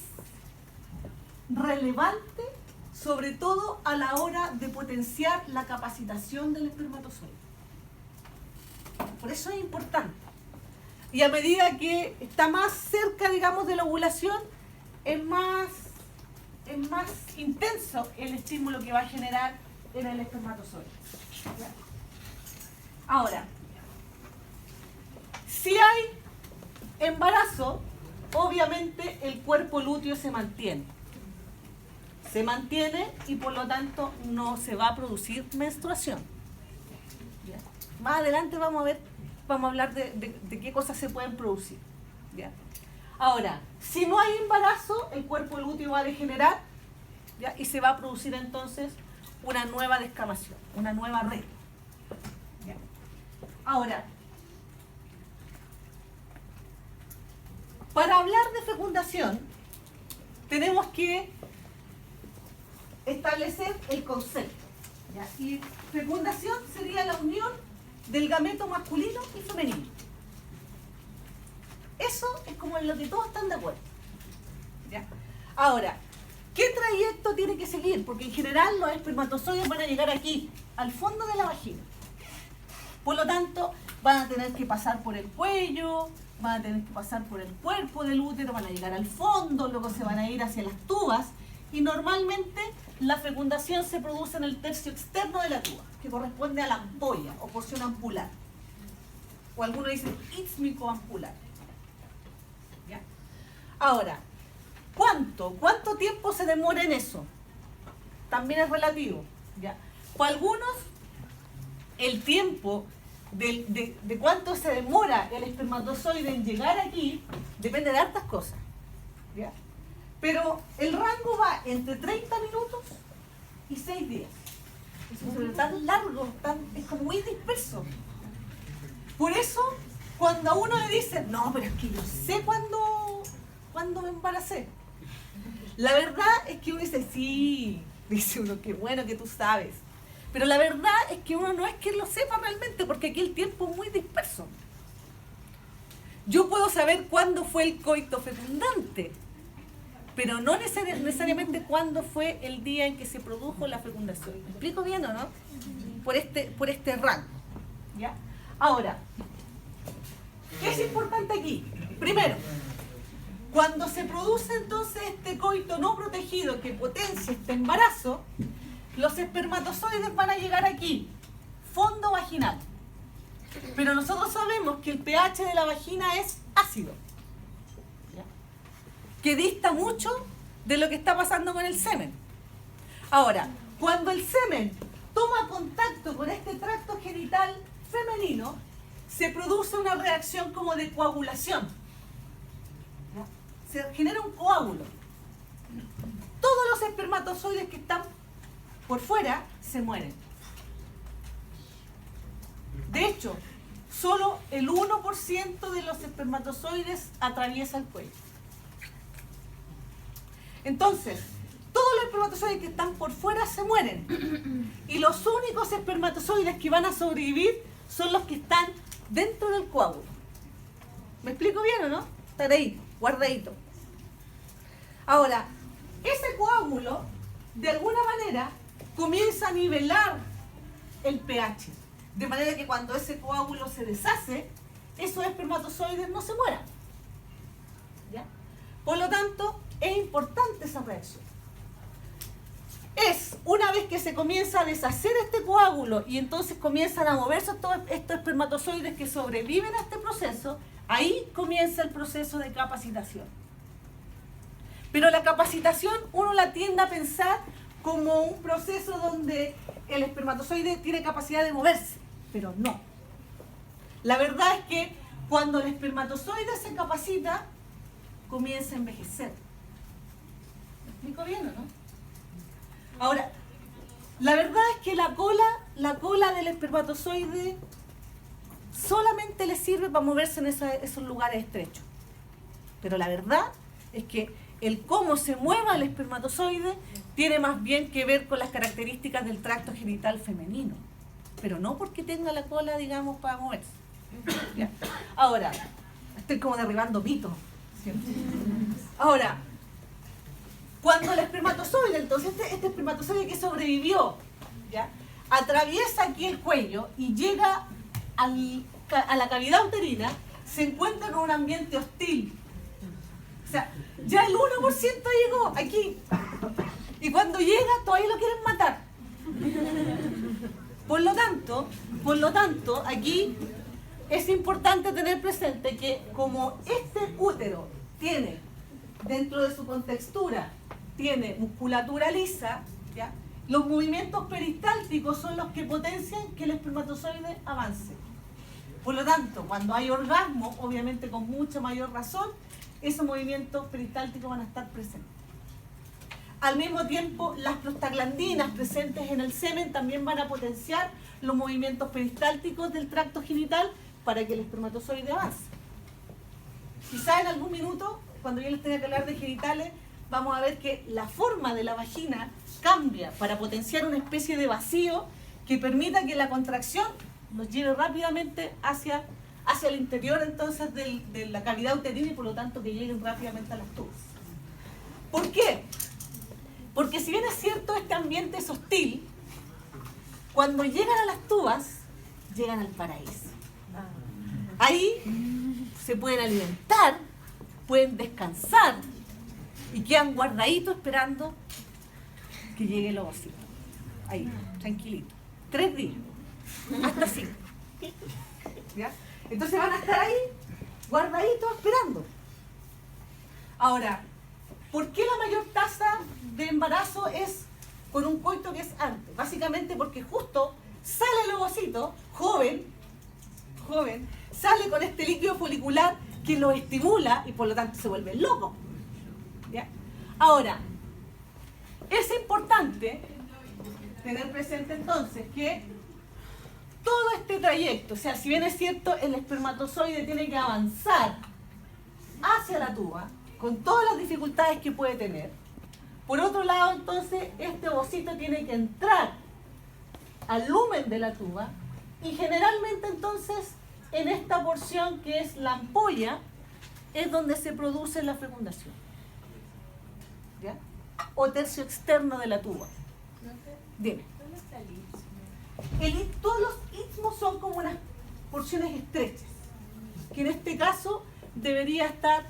A: relevante, sobre todo a la hora de potenciar la capacitación del espermatozoide. Por eso es importante. Y a medida que está más cerca, digamos, de la ovulación, es más intenso el estímulo que va a generar en el espermatozoide. ¿Ya? Ahora, si hay embarazo, obviamente el cuerpo lúteo se mantiene. Se mantiene y por lo tanto no se va a producir menstruación. ¿Ya? Más adelante vamos a hablar de qué cosas se pueden producir. ¿Ya? Ahora, si no hay embarazo, el cuerpo lúteo va a degenerar, ¿ya? Y se va a producir entonces una nueva descamación, una nueva regla. ¿Ya? Ahora, para hablar de fecundación, tenemos que establecer el concepto. ¿Ya? Y fecundación sería la unión del gameto masculino y femenino. Eso es como en lo que todos están de acuerdo. ¿Ya? Ahora, ¿qué trayecto tiene que seguir? Porque en general los espermatozoides van a llegar aquí, al fondo de la vagina. Por lo tanto, van a tener que pasar por el cuello, van a tener que pasar por el cuerpo del útero, van a llegar al fondo, luego se van a ir hacia las tubas, y normalmente la fecundación se produce en el tercio externo de la tuba, que corresponde a la ampolla o porción ampular. O algunos dicen istmicoampular. ¿Ya? Ahora, ¿cuánto tiempo se demora en eso? También es relativo. ¿Ya? Para algunos, el tiempo de cuánto se demora el espermatozoide en llegar aquí depende de hartas cosas. ¿Ya? Pero el rango va entre 30 minutos y 6 días. Es tan largo, es como muy disperso. Por eso, cuando a uno le dicen, no, pero es que yo sé cuándo me embaracé. La verdad es que uno dice, sí, dice uno, qué bueno que tú sabes. Pero la verdad es que uno no es que lo sepa realmente, porque aquí el tiempo es muy disperso. Yo puedo saber cuándo fue el coito fecundante, pero no necesariamente cuándo fue el día en que se produjo la fecundación. ¿Me explico bien o no? Por este rango. ¿Ya? Ahora, ¿qué es importante aquí? Primero, cuando se produce entonces este coito no protegido que potencia este embarazo, los espermatozoides van a llegar aquí, fondo vaginal. Pero nosotros sabemos que el pH de la vagina es ácido, ¿ya? Que dista mucho de lo que está pasando con el semen. Ahora, cuando el semen toma contacto con este tracto genital femenino, se produce una reacción como de coagulación. ¿Ya? Se genera un coágulo. Todos los espermatozoides que están por fuera se mueren. De hecho, solo el 1% de los espermatozoides atraviesa el cuello. Entonces, todos los espermatozoides que están por fuera se mueren. Y los únicos espermatozoides que van a sobrevivir son los que están dentro del coágulo. ¿Me explico bien o no? Están ahí, guardaditos. Ahora, ese coágulo, de alguna manera, comienza a nivelar el pH. De manera que cuando ese coágulo se deshace, esos espermatozoides no se mueran. ¿Ya? Por lo tanto, es importante esa reacción. Es una vez que se comienza a deshacer este coágulo y entonces comienzan a moverse todos estos espermatozoides que sobreviven a este proceso, ahí comienza el proceso de capacitación. Pero la capacitación uno la tiende a pensar como un proceso donde el espermatozoide tiene capacidad de moverse, pero no. La verdad es que cuando el espermatozoide se capacita, comienza a envejecer. ¿Me explico bien o no? Ahora, la verdad es que la cola del espermatozoide solamente le sirve para moverse en esos lugares estrechos. Pero la verdad es que el cómo se mueva el espermatozoide tiene más bien que ver con las características del tracto genital femenino, pero no porque tenga la cola, digamos, para moverse. ¿Ya? Ahora, estoy como derribando mitos, ¿cierto? Ahora, cuando el espermatozoide, entonces este espermatozoide que sobrevivió, ¿ya?, atraviesa aquí el cuello y llega a la cavidad uterina, se encuentra con un ambiente hostil. O sea, ya el 1% llegó aquí. Y cuando llega, todavía lo quieren matar. Por lo tanto, aquí es importante tener presente que como este útero tiene, dentro de su contextura, tiene musculatura lisa, ¿ya?, los movimientos peristálticos son los que potencian que el espermatozoide avance. Por lo tanto, cuando hay orgasmo, obviamente con mucha mayor razón, esos movimientos peristálticos van a estar presentes. Al mismo tiempo, las prostaglandinas presentes en el semen también van a potenciar los movimientos peristálticos del tracto genital para que el espermatozoide avance. Quizá en algún minuto, cuando yo les tenga que hablar de genitales, vamos a ver que la forma de la vagina cambia para potenciar una especie de vacío que permita que la contracción nos lleve rápidamente hacia el interior entonces de la cavidad uterina y por lo tanto que lleguen rápidamente a las tubas. ¿Por qué? Porque si bien es cierto este ambiente es hostil, cuando llegan a las tubas, llegan al paraíso. Ahí se pueden alimentar, pueden descansar y quedan guardaditos esperando que llegue el ovocito. Ahí, tranquilito. 3 días, hasta 5. ¿Ya? Entonces van a estar ahí guardaditos esperando. Ahora, ¿por qué la mayor tasa de embarazo es con un coito que es antes? Básicamente porque justo sale el ovocito, joven, sale con este líquido folicular que lo estimula y por lo tanto se vuelve loco. ¿Ya? Ahora, es importante tener presente entonces que todo este trayecto, o sea, si bien es cierto, el espermatozoide tiene que avanzar hacia la tuba, con todas las dificultades que puede tener, por otro lado, entonces, este ovocito tiene que entrar al lumen de la tuba y generalmente, entonces, en esta porción que es la ampolla, es donde se produce la fecundación. ¿Ya? O tercio externo de la tuba. Dime.
C: ¿Dónde está el istmo?
A: Todos los istmos son como unas porciones estrechas, que en este caso debería estar,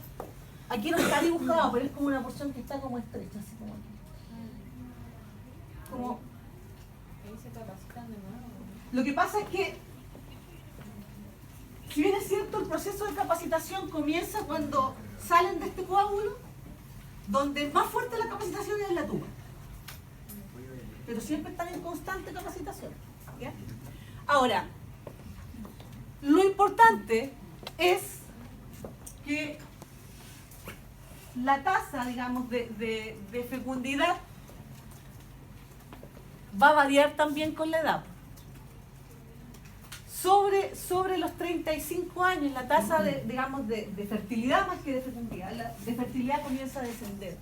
A: aquí no está dibujado, pero es como una porción que está como estrecha, así como aquí. Como,
C: Ahí se capacitan de nuevo.
A: lo que pasa es que, si bien es cierto, el proceso de capacitación comienza cuando salen de este coágulo, donde más fuerte la capacitación es en la tuba. Pero siempre están en constante capacitación. ¿Ya? Ahora, lo importante es que la tasa, digamos, de fecundidad va a variar también con la edad. Sobre los 35 años, la tasa de fertilidad más que de fecundidad, la de fertilidad comienza a descender.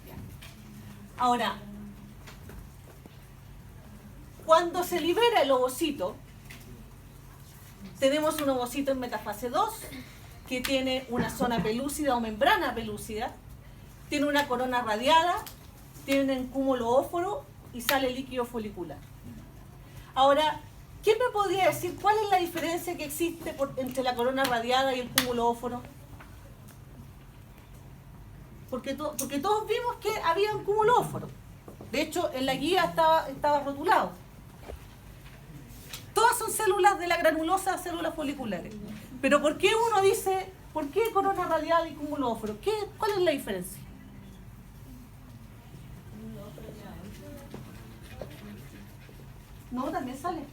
A: ¿Ya? Ahora, cuando se libera el ovocito, tenemos un ovocito en metafase 2 que tiene una zona pelúcida o membrana pelúcida, tiene una corona radiada, tiene un cúmulo óforo y sale líquido folicular. Ahora, ¿quién me podría decir cuál es la diferencia que existe entre la corona radiada y el cúmulo óforo? Porque todos vimos que había un cúmulo óforo. De hecho, en la guía estaba rotulado. Todas son células de la granulosa, células foliculares. Pero ¿por qué uno dice, por qué corona radiada y cúmulo óforo? ¿Cuál es la diferencia? No, también sale.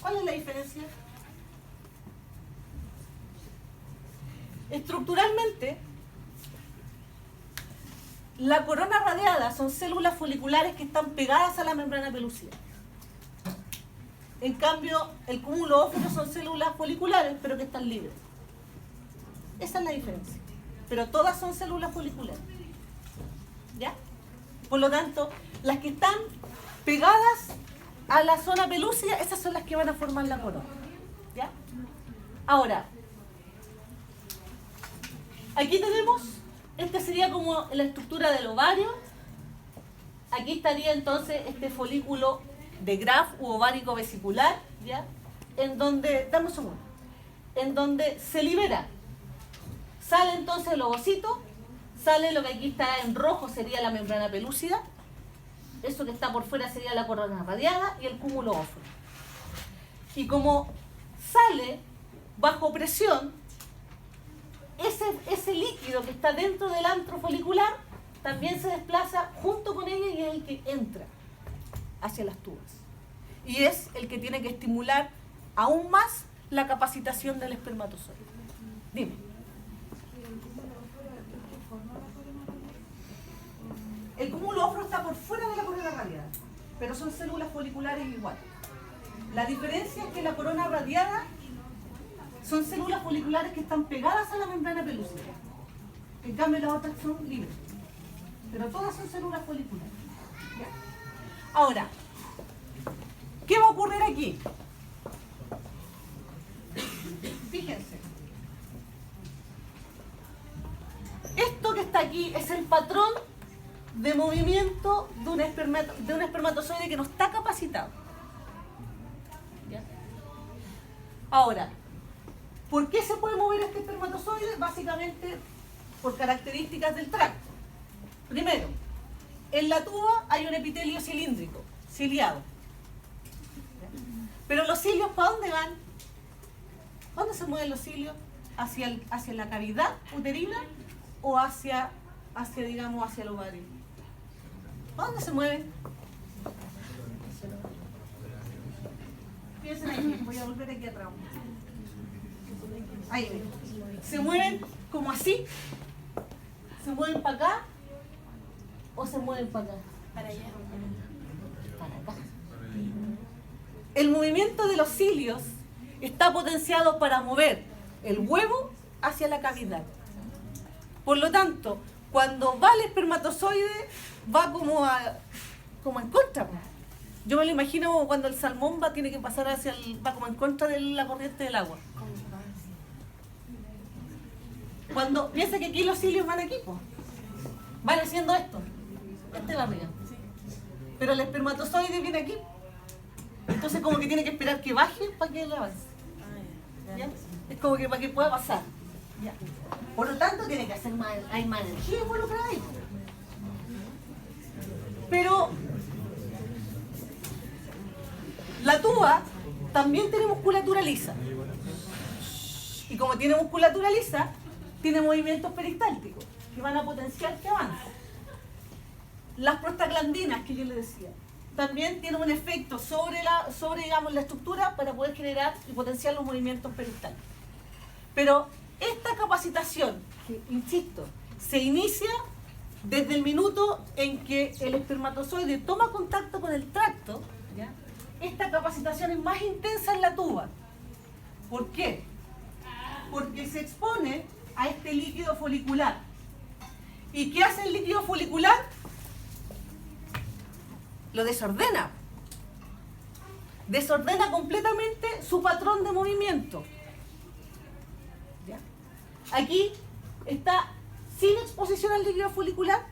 A: ¿Cuál es la diferencia? Estructuralmente, la corona radiada son células foliculares que están pegadas a la membrana pelúcida. En cambio, el cúmulo óforo son células foliculares, pero que están libres. Esa es la diferencia. Pero todas son células foliculares. ¿Ya? Por lo tanto, las que están pegadas a la zona pelúcida, esas son las que van a formar la corona. ¿Ya? Ahora, aquí tenemos, esta sería como la estructura del ovario. Aquí estaría entonces este folículo de Graf u ovárico vesicular, ¿ya? En donde, dame un segundo, en donde se libera. Sale entonces el ovocito, sale lo que aquí está en rojo, sería la membrana pelúcida. Eso que está por fuera sería la corona radiada y el cúmulo óforo. Y como sale bajo presión, ese líquido que está dentro del antro folicular también se desplaza junto con ella y es el que entra hacia las tubas. Y es el que tiene que estimular aún más la capacitación del espermatozoide. Dime. El cúmulo óforo está por fuera de la corona radiada, pero son células foliculares igual. La diferencia es que la corona radiada son células foliculares que están pegadas a la membrana pelúcida. En cambio, las otras son libres. Pero todas son células foliculares. ¿Ya? Ahora, ¿qué va a ocurrir aquí? Fíjense. Esto que está aquí es el patrón de movimiento de un espermatozoide que no está capacitado. ¿Ya? Ahora, ¿por qué se puede mover este espermatozoide? Básicamente por características del tracto. Primero, en la tuba hay un epitelio cilíndrico, ciliado. Pero los cilios, ¿para dónde van? ¿Dónde se mueven los cilios? ¿Hacia la cavidad uterina o hacia el ovario? ¿A dónde se mueven? Piensen aquí, voy a volver aquí atrás. Ahí ven. Se mueven como así. ¿Se mueven para acá? ¿O se mueven para acá?
C: Para allá.
A: Para acá. El movimiento de los cilios está potenciado para mover el huevo hacia la cavidad. Por lo tanto, cuando va el espermatozoide, va como en contra. Yo me lo imagino como cuando el salmón tiene que pasar va como en contra de la corriente del agua. Cuando piensa que aquí los cilios van aquí, pues, van haciendo esto. Este va arriba. Pero el espermatozoide viene aquí. Entonces como que tiene que esperar que baje para que él avance. ¿Ya? Es como que para que pueda pasar. ¿Ya? Por lo tanto tiene que hacer hay más energía involucrada ahí. Pero la tuba también tiene musculatura lisa. Y como tiene musculatura lisa, tiene movimientos peristálticos que van a potenciar que avance. Las prostaglandinas que yo les decía también tienen un efecto sobre la estructura para poder generar y potenciar los movimientos peristálticos. Pero esta capacitación, que insisto, se inicia desde el minuto en que el espermatozoide toma contacto con el tracto, ¿ya? Esta capacitación es más intensa en la tuba. ¿Por qué? Porque se expone a este líquido folicular. ¿Y qué hace el líquido folicular? Lo desordena. Desordena completamente su patrón de movimiento. ¿Ya? Aquí está sin exposición al líquido folicular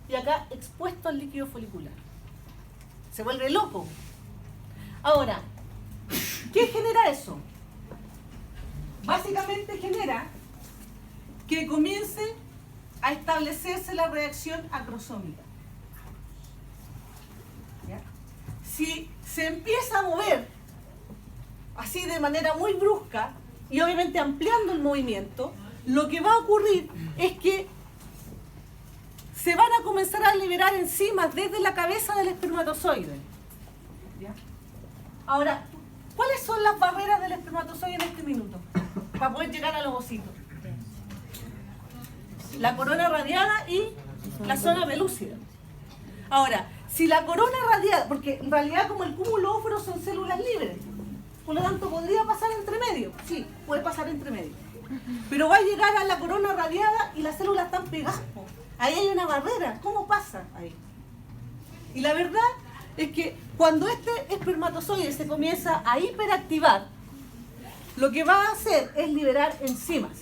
A: y acá expuesto al líquido folicular. Se vuelve loco. Ahora, ¿qué genera eso? Básicamente genera que comience a establecerse la reacción acrosómica. ¿Ya? Si se empieza a mover así de manera muy brusca y obviamente ampliando el movimiento, lo que va a ocurrir es que se van a comenzar a liberar enzimas desde la cabeza del espermatozoide. ¿Ya? Ahora, ¿cuáles son las barreras del espermatozoide en este minuto? Para poder llegar al ovocito. La corona radiada y la zona pelúcida. Ahora, si la corona radiada, porque en realidad como el cúmulo ófero son células libres, por lo tanto podría pasar entre medio, sí, puede pasar entre medio. Pero va a llegar a la corona radiada y las células están pegadas. Ahí hay una barrera, ¿cómo pasa ahí? Y la verdad es que cuando este espermatozoide se comienza a hiperactivar, lo que va a hacer es liberar enzimas.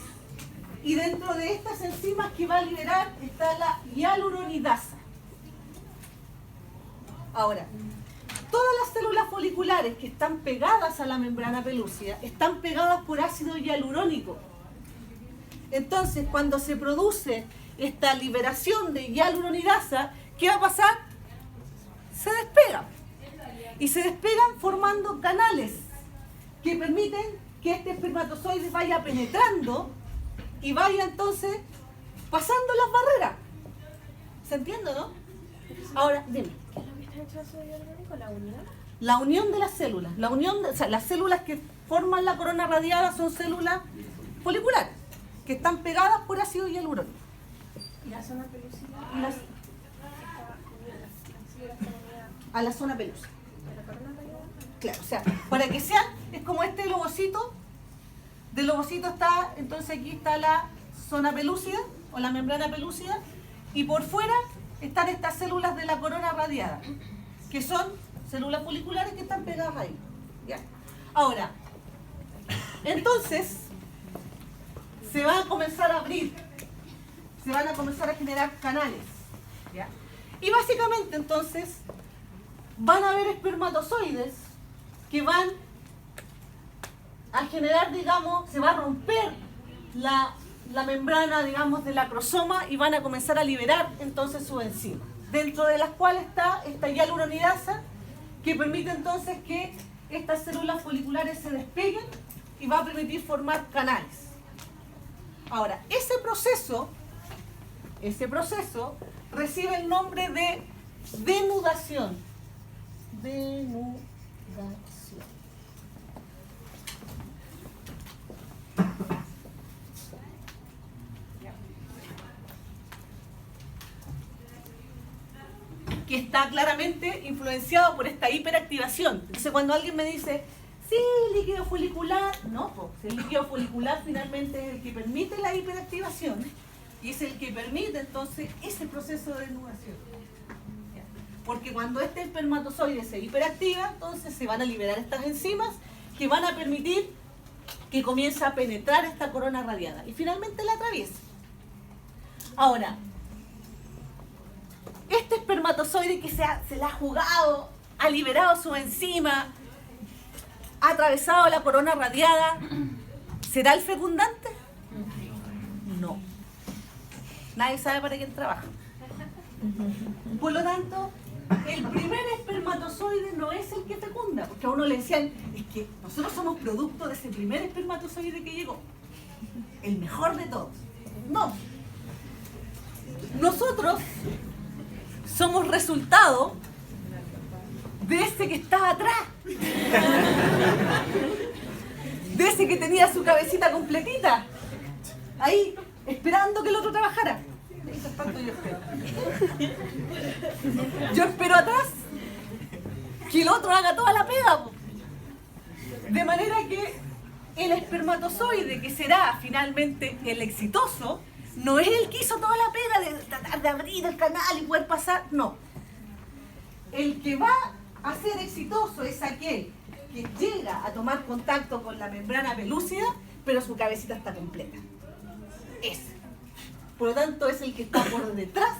A: Y dentro de estas enzimas que va a liberar está la hialuronidasa. Ahora, todas las células foliculares que están pegadas a la membrana pelúcida están pegadas por ácido hialurónico. Entonces, cuando se produce esta liberación de hialuronidasa, ¿qué va a pasar? Se despegan. Y se despegan formando canales que permiten que este espermatozoide vaya penetrando y vaya entonces pasando las barreras. ¿Se entiende, no? Ahora, dime.
C: ¿Qué es lo que está hecho ácido hialurónico? ¿La unión?
A: La unión de las células. La unión o sea, las células que forman la corona radiada son células foliculares, que están pegadas por ácido hialurónico.
C: ¿Y la zona pelúcida?
A: Y las- a la zona pelúcida.
C: ¿La corona radiada?
A: Claro, o sea, para que sean, es como este lobocito. Del lobocito está, entonces aquí está la zona pelúcida o la membrana pelúcida y por fuera están estas células de la corona radiada, que son células foliculares que están pegadas ahí. ¿Ya? Ahora, entonces, se va a comenzar a abrir, se van a comenzar a generar canales. ¿Ya? Y básicamente entonces van a haber espermatozoides que van a generar, digamos, se va a romper la membrana, digamos, del acrosoma y van a comenzar a liberar entonces sus enzimas, dentro de las cuales está esta hialuronidasa que permite entonces que estas células foliculares se despeguen y va a permitir formar canales. Ahora, ese proceso recibe el nombre de denudación. Denudación. Que está claramente influenciado por esta hiperactivación. Entonces cuando alguien me dice, sí, líquido folicular, no, pues el líquido folicular finalmente es el que permite la hiperactivación y es el que permite entonces ese proceso de denudación. Porque cuando este espermatozoide se hiperactiva, entonces se van a liberar estas enzimas que van a permitir que comience a penetrar esta corona radiada y finalmente la atraviesa. Ahora, este espermatozoide que se la ha jugado, ha liberado su enzima, ha atravesado la corona radiada, ¿será el fecundante? No. Nadie sabe para quién trabaja. Por lo tanto, el primer espermatozoide no es el que fecunda, porque a uno le decían, es que nosotros somos producto de ese primer espermatozoide que llegó, el mejor de todos. No. Nosotros somos resultado de ese que estaba atrás, de ese que tenía su cabecita completita, ahí, esperando que el otro trabajara. Mientras tanto yo espero. Yo espero atrás que el otro haga toda la pega. De manera que el espermatozoide, que será finalmente el exitoso, no es el que hizo toda la pega de tratar de abrir el canal y poder pasar, no. El que va a ser exitoso es aquel que llega a tomar contacto con la membrana pelúcida, pero su cabecita está completa. Ese. Por lo tanto, es el que está por detrás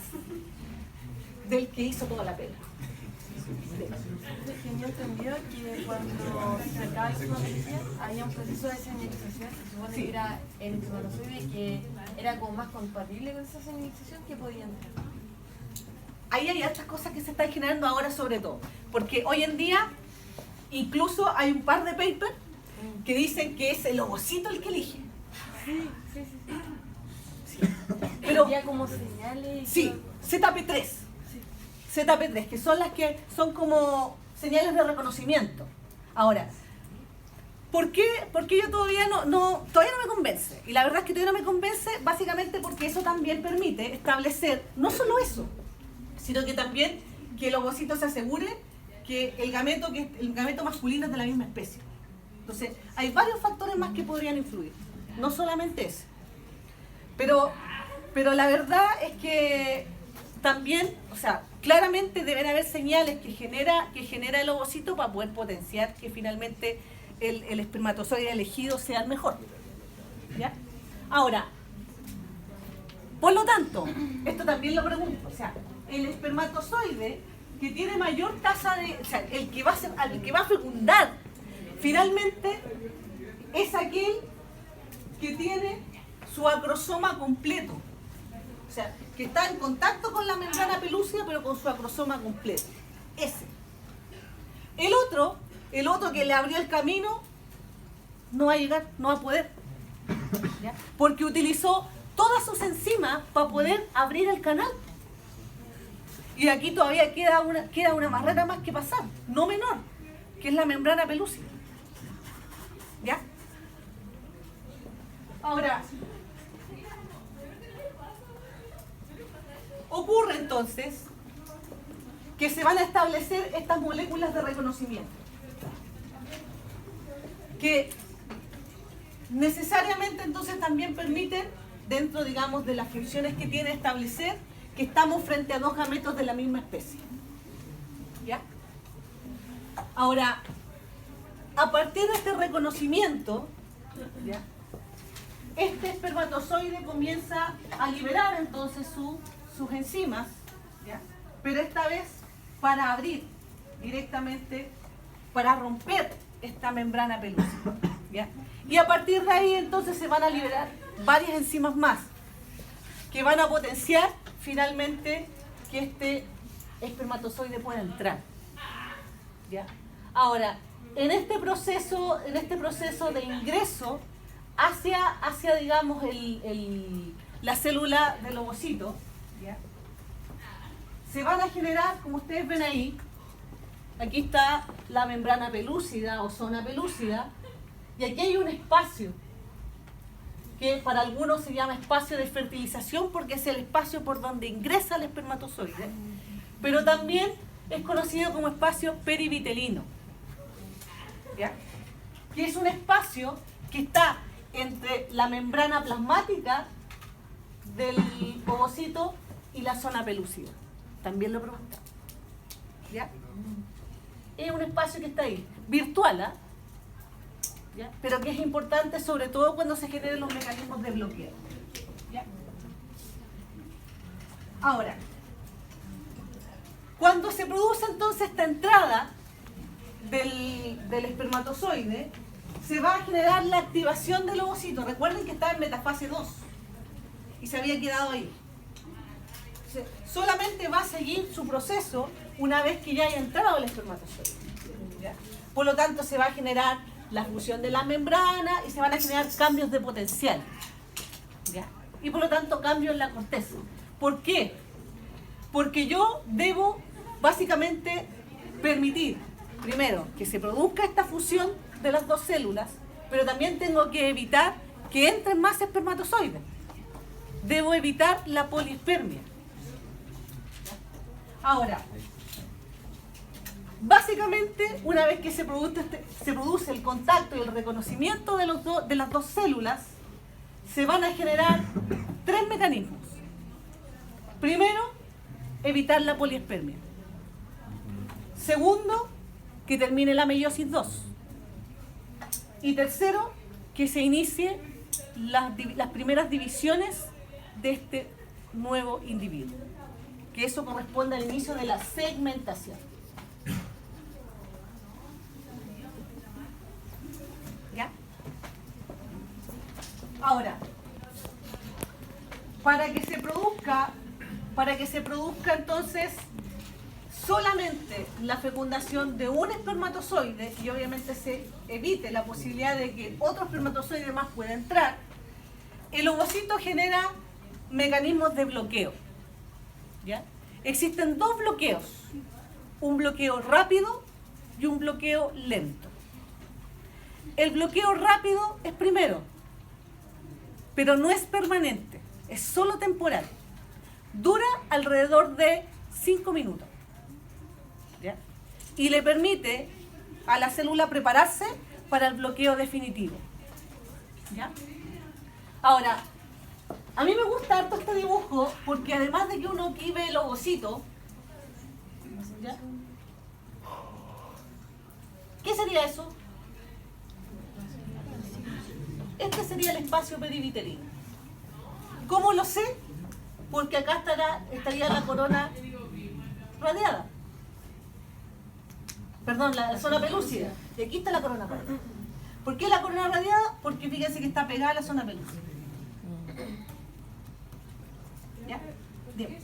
A: del que hizo toda la pega.
C: Tenía entendido que cuando se acaba la espermatozoide había un proceso de señalización, se supone
A: Sí.
C: que era el espermatozoide que era como más compatible con esa señalización que podía entrar.
A: Ahí hay otras cosas que se están generando ahora sobre todo, porque hoy en día incluso hay un par de papers que dicen que es el ovocito el que elige.
C: Sí.
A: Pero
C: Había como señales y
A: sí, ZP3. ZP3, que son las que son como señales de reconocimiento. Ahora, ¿por qué yo todavía todavía no me convence? Y la verdad es que todavía no me convence básicamente porque eso también permite establecer no solo eso, sino que también que el ovocito se asegure que el gameto masculino es de la misma especie. Entonces, hay varios factores más que podrían influir, no solamente ese. Pero la verdad es que también, o sea, claramente deben haber señales que genera el ovocito para poder potenciar que finalmente el espermatozoide elegido sea el mejor. ¿Ya? Ahora, por lo tanto, esto también lo pregunto, o sea, el espermatozoide que tiene mayor tasa de, o sea, el que va a fecundar, finalmente es aquel que tiene su acrosoma completo. O sea, que está en contacto con la membrana pelúcida, pero con su acrosoma completo. Ese. El otro que le abrió el camino, no va a llegar, no va a poder. ¿Ya? Porque utilizó todas sus enzimas para poder abrir el canal. Y aquí todavía queda una barrera más que pasar, no menor, que es la membrana pelúcida. ¿Ya? Ahora, ocurre entonces que se van a establecer estas moléculas de reconocimiento, que necesariamente entonces también permiten, dentro, digamos, de las funciones que tiene establecer, que estamos frente a dos gametos de la misma especie. ¿Ya? Ahora, a partir de este reconocimiento, ¿ya?, este espermatozoide comienza a liberar entonces sus enzimas, ¿ya?, pero esta vez para abrir directamente, para romper esta membrana pelúcida, ¿ya? Y a partir de ahí entonces se van a liberar varias enzimas más que van a potenciar finalmente que este espermatozoide pueda entrar, ¿ya? Ahora, en este proceso de ingreso hacia digamos, la célula del ovocito, ¿ya?, se van a generar, como ustedes ven ahí, aquí está la membrana pelúcida o zona pelúcida, y aquí hay un espacio que para algunos se llama espacio de fertilización porque es el espacio por donde ingresa el espermatozoide, pero también es conocido como espacio perivitelino, ¿ya?, que es un espacio que está entre la membrana plasmática del ovocito y la zona pelúcida. También lo preguntamos, ¿ya? Es un espacio que está ahí, virtual, ¿ah? ¿Ya? Pero que es importante sobre todo cuando se generen los mecanismos de bloqueo, ¿ya? Ahora, cuando se produce entonces esta entrada del espermatozoide, se va a generar la activación del ovocito. Recuerden que estaba en metafase 2 y se había quedado ahí. Solamente va a seguir su proceso una vez que ya haya entrado el espermatozoide, ¿ya? Por lo tanto, se va a generar la fusión de la membrana y se van a generar cambios de potencial, ¿ya? Y por lo tanto, cambios en la corteza. ¿Por qué? Porque yo debo básicamente permitir, primero, que se produzca esta fusión de las dos células, pero también tengo que evitar que entren más espermatozoides. Debo evitar la polispermia. Ahora, básicamente, una vez que se produce el contacto y el reconocimiento de las dos células, se van a generar 3 mecanismos. Primero, evitar la poliespermia. Segundo, que termine la meiosis 2. Y tercero, que se inicie las primeras divisiones de este nuevo individuo. Que eso corresponde al inicio de la segmentación. ¿Ya? Ahora, para que se produzca entonces solamente la fecundación de un espermatozoide y obviamente se evite la posibilidad de que otro espermatozoide más pueda entrar, el ovocito genera mecanismos de bloqueo. ¿Ya? Existen 2 bloqueos, un bloqueo rápido y un bloqueo lento. El bloqueo rápido es primero, pero no es permanente, es solo temporal. Dura alrededor de 5 minutos. ¿Ya? Y le permite a la célula prepararse para el bloqueo definitivo. ¿Ya? Ahora, a mí me gusta harto este dibujo porque además de que uno aquí ve el ovocito, ¿ya? ¿Qué sería eso? Este sería el espacio periviterino. ¿Cómo lo sé? Porque acá estaría la corona radiada. Perdón, la zona pelúcida. Y aquí está la corona radiada. ¿Por qué la corona radiada? Porque fíjense que está pegada a la zona pelúcida. ¿Ya? Bien.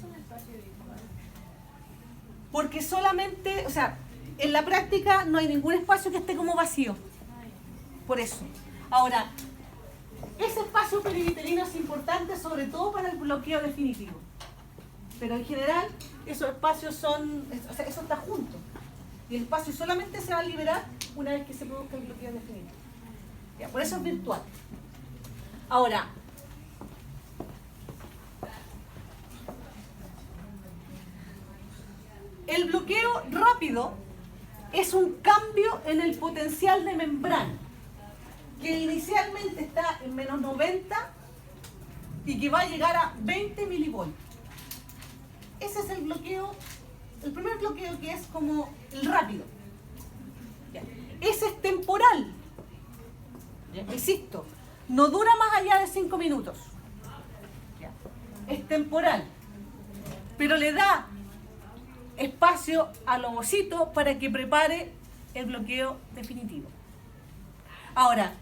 A: Porque solamente, o sea, en la práctica no hay ningún espacio que esté como vacío. Por eso. Ahora, ese espacio periviterino es importante sobre todo para el bloqueo definitivo. Pero en general, esos espacios son, o sea, eso está junto. Y el espacio solamente se va a liberar una vez que se produzca el bloqueo definitivo. Ya, por eso es virtual. Ahora, el bloqueo rápido es un cambio en el potencial de membrana, que inicialmente está en menos 90 y que va a llegar a 20 milivoltios. Ese es el bloqueo, el primer bloqueo, que es como el rápido. ¿Ya? Ese es temporal. ¿Ya? Insisto, no dura más allá de 5 minutos. ¿Ya? Es temporal, pero le da espacio al ovocito para que prepare el bloqueo definitivo. Ahora,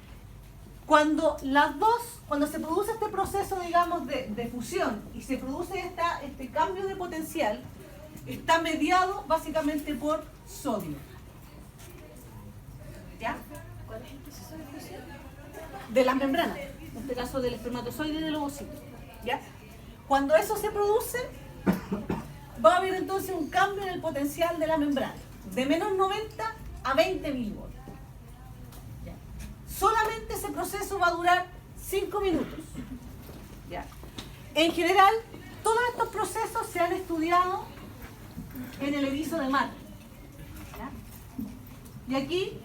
A: cuando se produce este proceso, digamos, de fusión y se produce este cambio de potencial, está mediado básicamente por sodio. ¿Ya? ¿Cuál es el proceso de fusión? De las membranas, en este caso del espermatozoide y del ovocito. ¿Ya? Cuando eso se produce, va a haber entonces un cambio en el potencial de la membrana, de menos 90 a 20 milivoltios. Solamente ese proceso va a durar 5 minutos. ¿Ya? En general, todos estos procesos se han estudiado en el erizo de mar. ¿Ya? Y aquí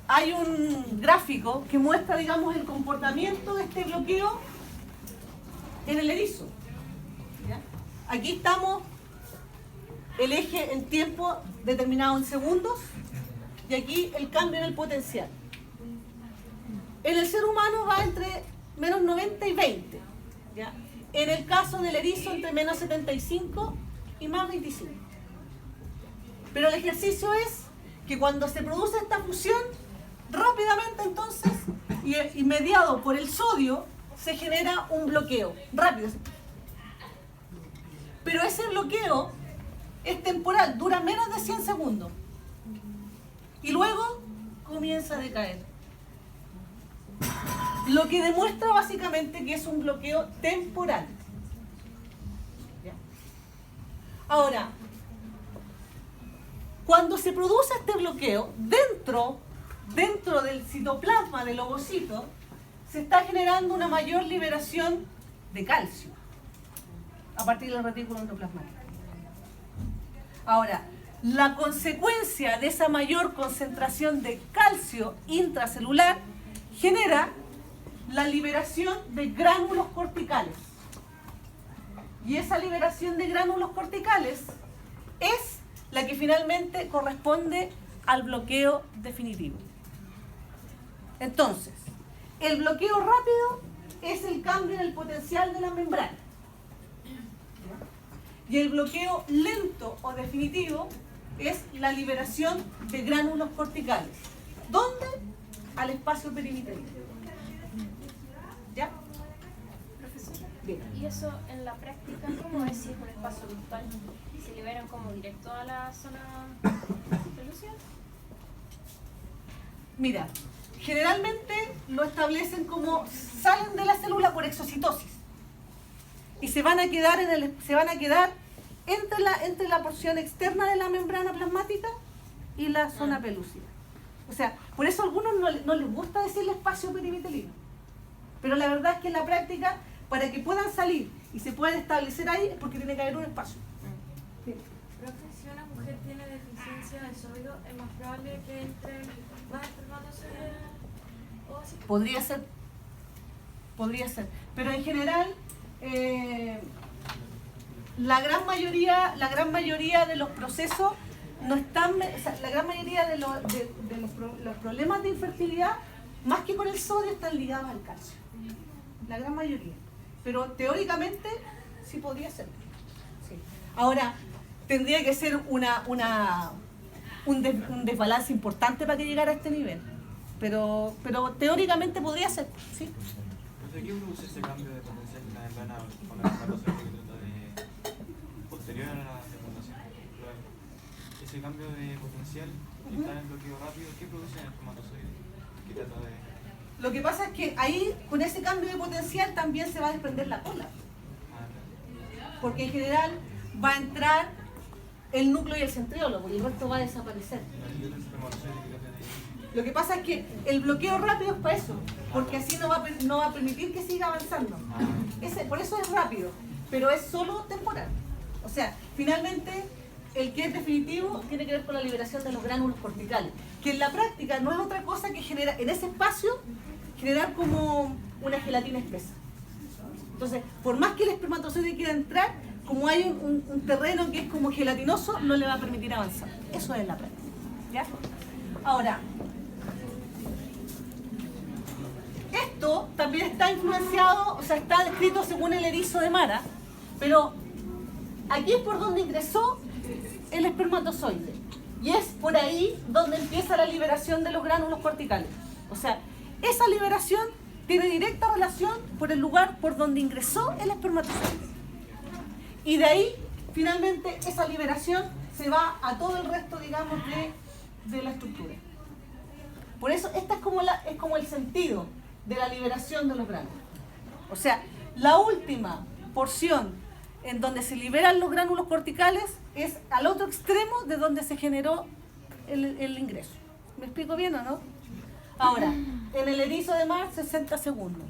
A: hay un gráfico que muestra, digamos, el comportamiento de este bloqueo en el erizo. ¿Ya? Aquí estamos el eje en tiempo determinado en segundos. Y aquí el cambio en el potencial. En el ser humano va entre menos 90 y 20. ¿Ya? En el caso del erizo, entre menos 75 y más 25. Pero el ejercicio es que cuando se produce esta fusión, rápidamente entonces, y mediado por el sodio, se genera un bloqueo rápido. Pero ese bloqueo es temporal, dura menos de 100 segundos. Y luego comienza a decaer. Lo que demuestra básicamente que es un bloqueo temporal. ¿Ya? Ahora, cuando se produce este bloqueo, dentro del citoplasma del ovocito, se está generando una mayor liberación de calcio a partir del retículo endoplasmático. Ahora, la consecuencia de esa mayor concentración de calcio intracelular genera la liberación de gránulos corticales. Y esa liberación de gránulos corticales es la que finalmente corresponde al bloqueo definitivo. Entonces, el bloqueo rápido es el cambio en el potencial de la membrana. Y el bloqueo lento o definitivo es la liberación de gránulos corticales. ¿Dónde? Al espacio perimitral. ¿Ya?
E: Profesora,
A: Bien.
E: ¿y eso en la práctica cómo es si es un espacio virtual? ¿Se liberan como directo a la zona pelúcida?
A: Mira, generalmente lo establecen como salen de la célula por exocitosis y se van a quedar entre la porción externa de la membrana plasmática y la zona pelúcida. O sea, por eso a algunos no les gusta decirle espacio perimetrino. Pero la verdad es que en la práctica, para que puedan salir y se puedan establecer ahí, es porque tiene que haber un espacio. Sí.
C: Profe, si una mujer tiene deficiencia de sodio, ¿es más probable que entre más espermatozoides o así?
A: Podría ser. Pero en general, la gran mayoría de los procesos no están, o sea, la gran mayoría de los problemas de infertilidad, más que con el sodio, están ligados al calcio. La gran mayoría. Pero teóricamente sí podría ser. Sí. Ahora, tendría que ser un desbalance importante para que llegara a este nivel. Pero teóricamente podría ser, ¿sí?
F: ¿Qué produce ese cambio de potencial en la membrana con el espermatozoide que trata de posterior a la fecundación? Ese cambio de potencial que está en el bloqueo rápido, ¿qué produce en el espermatozoide? ¿Qué trata de...?
A: Lo que pasa es que ahí, con ese cambio de potencial, también se va a desprender la cola. Porque en general va a entrar el núcleo y el centriolo, y el resto va a desaparecer. Lo que pasa es que el bloqueo rápido es para eso, porque así no va a permitir que siga avanzando. Por eso es rápido, pero es solo temporal. O sea, finalmente, el que es definitivo tiene que ver con la liberación de los gránulos corticales, que en la práctica no es otra cosa que generar, en ese espacio, generar como una gelatina espesa. Entonces, por más que el espermatozoide quiera entrar, como hay un terreno que es como gelatinoso, no le va a permitir avanzar. Eso es la práctica. ¿Ya? Ahora, esto también está influenciado, o sea, está descrito según el erizo de Mara, pero aquí es por donde ingresó el espermatozoide. Y es por ahí donde empieza la liberación de los gránulos corticales. O sea, esa liberación tiene directa relación por el lugar por donde ingresó el espermatozoide. Y de ahí, finalmente, esa liberación se va a todo el resto, digamos, de la estructura. Por eso, esta es como el sentido de la liberación de los gránulos. O sea, la última porción en donde se liberan los gránulos corticales es al otro extremo de donde se generó el ingreso. ¿Me explico bien o no? Ahora, en el erizo de mar, 60 segundos.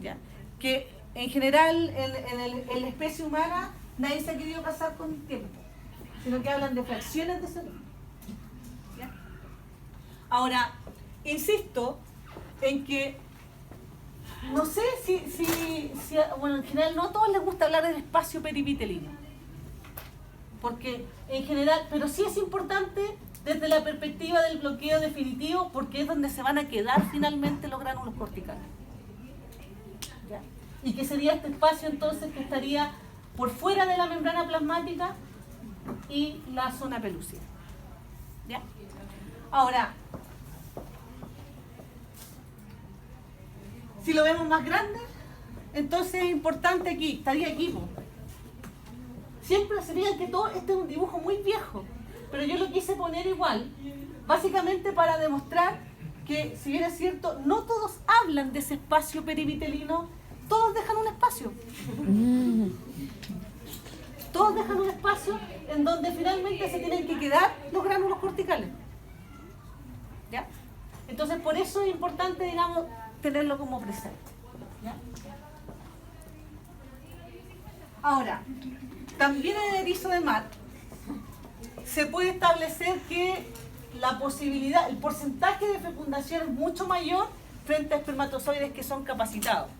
A: ¿Ya? Que en general en la especie humana nadie se ha querido casar con tiempo, sino que hablan de fracciones de segundo. ¿Ya? Ahora, insisto en que no sé bueno, en general no a todos les gusta hablar del espacio perivitelino, porque en general, pero sí es importante desde la perspectiva del bloqueo definitivo, porque es donde se van a quedar finalmente los gránulos corticales. ¿Ya? Y que sería este espacio entonces que estaría por fuera de la membrana plasmática y la zona pelúcida. ¿Ya? Ahora, si lo vemos más grande, entonces es importante aquí, estaría aquí. Siempre se fijan que todo, este es un dibujo muy viejo, pero yo lo quise poner igual, básicamente para demostrar que, si bien es cierto, no todos hablan de ese espacio perivitelino, todos dejan un espacio. Todos dejan un espacio en donde finalmente se tienen que quedar los gránulos corticales. ¿Ya? Entonces, por eso es importante, digamos, tenerlo como presente. ¿Ya? Ahora, también en el erizo de mar se puede establecer que la posibilidad, el porcentaje de fecundación es mucho mayor frente a espermatozoides que son capacitados.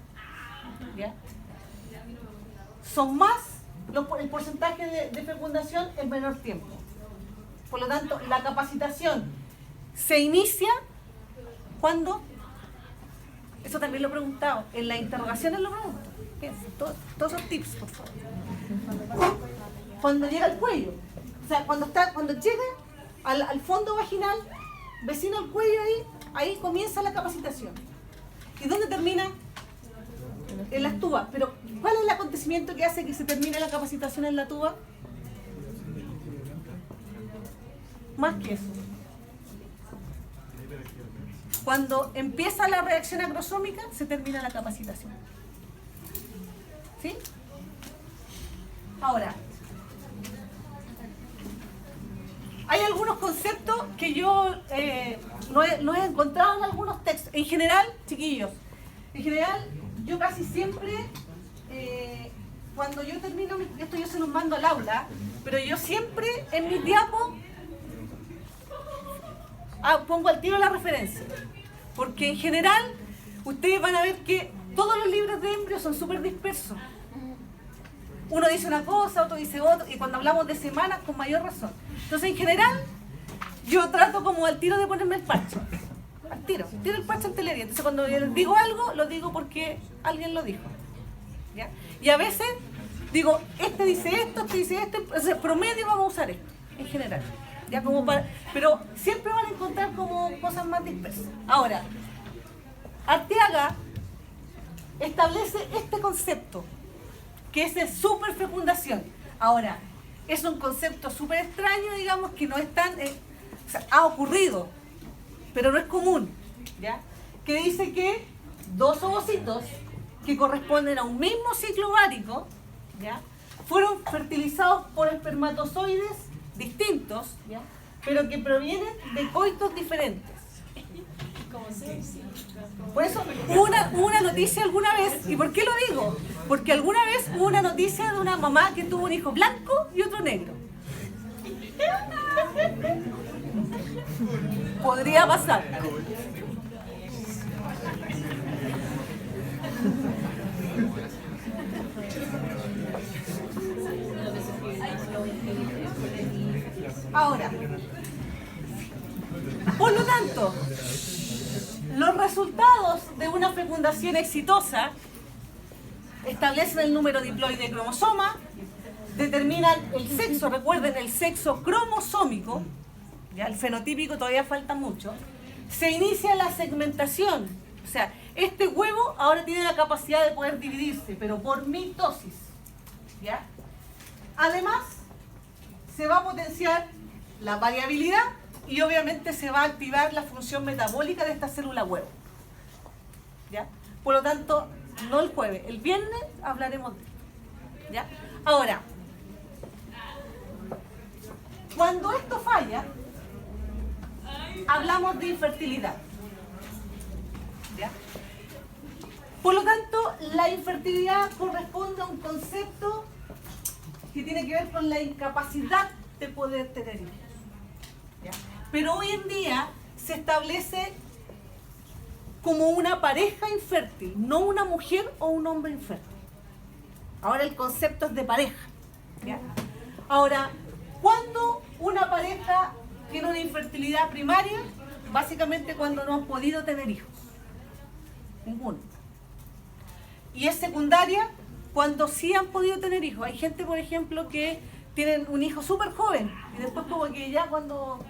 A: ¿Ya? Son más, el porcentaje de fecundación en menor tiempo. Por lo tanto, la capacitación se inicia cuando, eso también lo he preguntado, en las interrogaciones lo pregunto. Piensen, todos esos tips, por favor. Cuando llega al cuello, o sea, cuando llega al fondo vaginal, vecino al cuello ahí comienza la capacitación. ¿Y dónde termina? En las tubas. Pero, ¿cuál es el acontecimiento que hace que se termine la capacitación en la tuba? Más que eso. Cuando empieza la reacción acrosómica, se termina la capacitación. ¿Sí? Ahora, hay algunos conceptos que yo no he encontrado en algunos textos. En general, chiquillos, yo casi siempre, cuando yo termino, esto yo se los mando al aula, pero yo siempre en mis diapos pongo al tiro la referencia. Porque en general, ustedes van a ver que todos los libros de embrios son súper dispersos. Uno dice una cosa, otro dice otra, y cuando hablamos de semanas, con mayor razón. Entonces, en general, yo trato como al tiro de ponerme el parche. Al tiro el parche ante la herida. Entonces, cuando yo les digo algo, lo digo porque alguien lo dijo. ¿Ya? Y a veces digo, este dice esto, entonces promedio vamos a usar esto, en general. ¿Ya? Pero siempre van a encontrar como cosas más dispersas. Ahora, Arteaga establece este concepto, que es de superfecundación. Ahora, es un concepto súper extraño, digamos, que no es tan... o sea, ha ocurrido, pero no es común, ¿ya? Que dice que dos ovocitos que corresponden a un mismo ciclo ovárico, ¿ya? Fueron fertilizados por espermatozoides distintos, ¿ya? Pero que provienen de coitos diferentes. Por eso hubo una noticia alguna vez, ¿y por qué lo digo? Porque alguna vez hubo una noticia de una mamá que tuvo un hijo blanco y otro negro. Podría pasar. Ahora, por lo tanto, los resultados de una fecundación exitosa establecen el número diploide de cromosoma, determinan el sexo, recuerden el sexo cromosómico, ya el fenotípico todavía falta mucho, se inicia la segmentación, o sea, este huevo ahora tiene la capacidad de poder dividirse, pero por mitosis, ¿ya? Además, se va a potenciar la variabilidad y obviamente se va a activar la función metabólica de esta célula huevo, ¿ya? Por lo tanto, no el jueves, el viernes hablaremos de esto, ¿ya? Ahora, cuando esto falla, hablamos de infertilidad, ¿ya? Por lo tanto, la infertilidad corresponde a un concepto que tiene que ver con la incapacidad de poder tener hijos, ¿ya? Pero hoy en día se establece como una pareja infértil, no una mujer o un hombre infértil. Ahora el concepto es de pareja, ¿ya? Ahora, ¿cuándo una pareja tiene una infertilidad primaria? Básicamente cuando no han podido tener hijos. Ninguno. Y es secundaria cuando sí han podido tener hijos. Hay gente, por ejemplo, que tienen un hijo súper joven y después como que ya cuando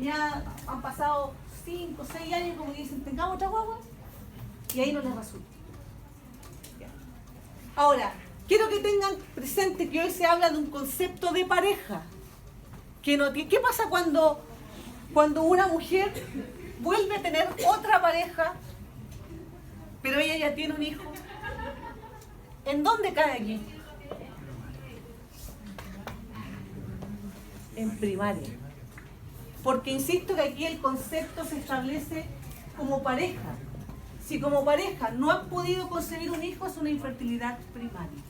A: ya han pasado 5 o 6 años, como que dicen, tengamos otra guagua, y ahí no les resulta. Ahora, quiero que tengan presente que hoy se habla de un concepto de pareja. ¿Qué pasa cuando una mujer vuelve a tener otra pareja, pero ella ya tiene un hijo? ¿En dónde cae aquí? En primaria. Porque insisto que aquí el concepto se establece como pareja. Si como pareja no han podido concebir un hijo, es una infertilidad primaria,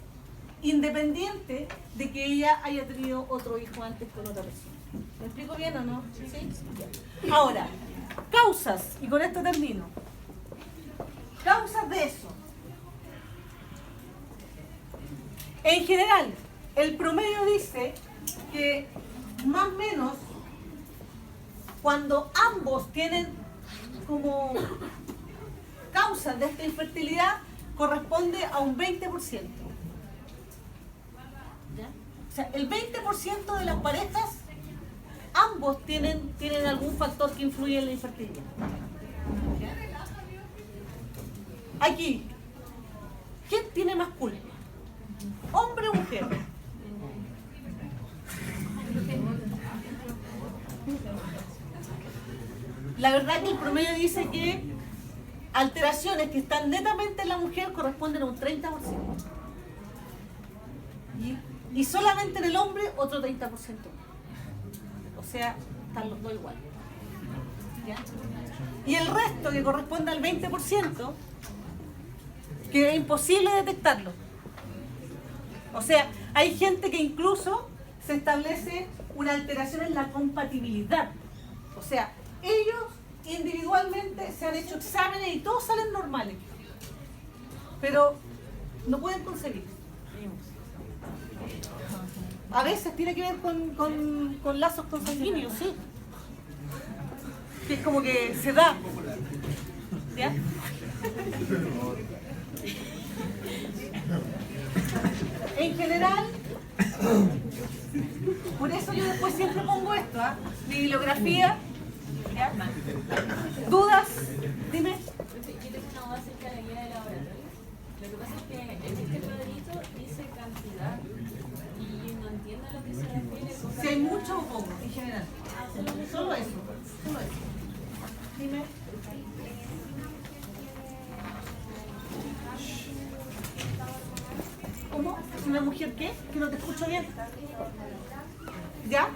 A: independiente de que ella haya tenido otro hijo antes con otra persona. ¿Me explico bien o no? ¿Sí? Ahora, causas, y con esto termino. Causas de eso. En general, el promedio dice que más o menos cuando ambos tienen como causas de esta infertilidad corresponde a un 20%. ¿Ya? O sea, el 20% de las parejas, ambos tienen algún factor que influye en la infertilidad. ¿Ya? Aquí, ¿quién tiene más culpa? ¿Hombre o mujer? La verdad que el promedio dice que alteraciones que están netamente en la mujer corresponden a un 30%. Y solamente en el hombre otro 30%. O sea, están los dos igual. ¿Ya? Y el resto, que corresponde al 20%, que es imposible detectarlo. O sea, hay gente que incluso se establece una alteración en la compatibilidad. O sea, ellos individualmente se han hecho exámenes y todos salen normales. Pero no pueden concebir. A veces tiene que ver con lazos consanguíneos, sí. Que es como que se da. ¿Ya? En general, por eso yo después siempre pongo esto, ¿ah? Mi bibliografía. ¿Ya? ¿Dudas? Dime.
C: Yo tengo una duda acerca de la guía de laboratorio. Lo que pasa es que en este cuadrito dice cantidad y no entiendo a lo que se refiere con
A: Si hay mucho o poco, en general. Solo eso. Solo eso. Dime. ¿Cómo? ¿Una mujer qué? Que no te escucho bien. ¿Ya?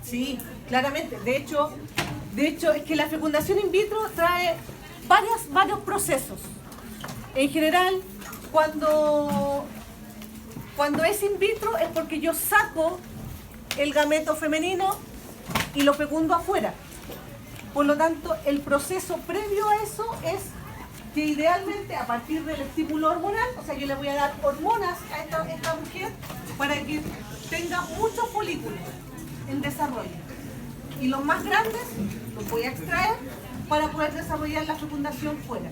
A: Sí, claramente. De hecho es que la fecundación in vitro trae varios procesos. En general, cuando es in vitro es porque yo saco el gameto femenino y lo fecundo afuera. Por lo tanto, el proceso previo a eso es que idealmente a partir del estímulo hormonal, o sea, yo le voy a dar hormonas a esta mujer para que tenga muchos folículos en desarrollo. Y los más grandes los voy a extraer para poder desarrollar la fecundación fuera.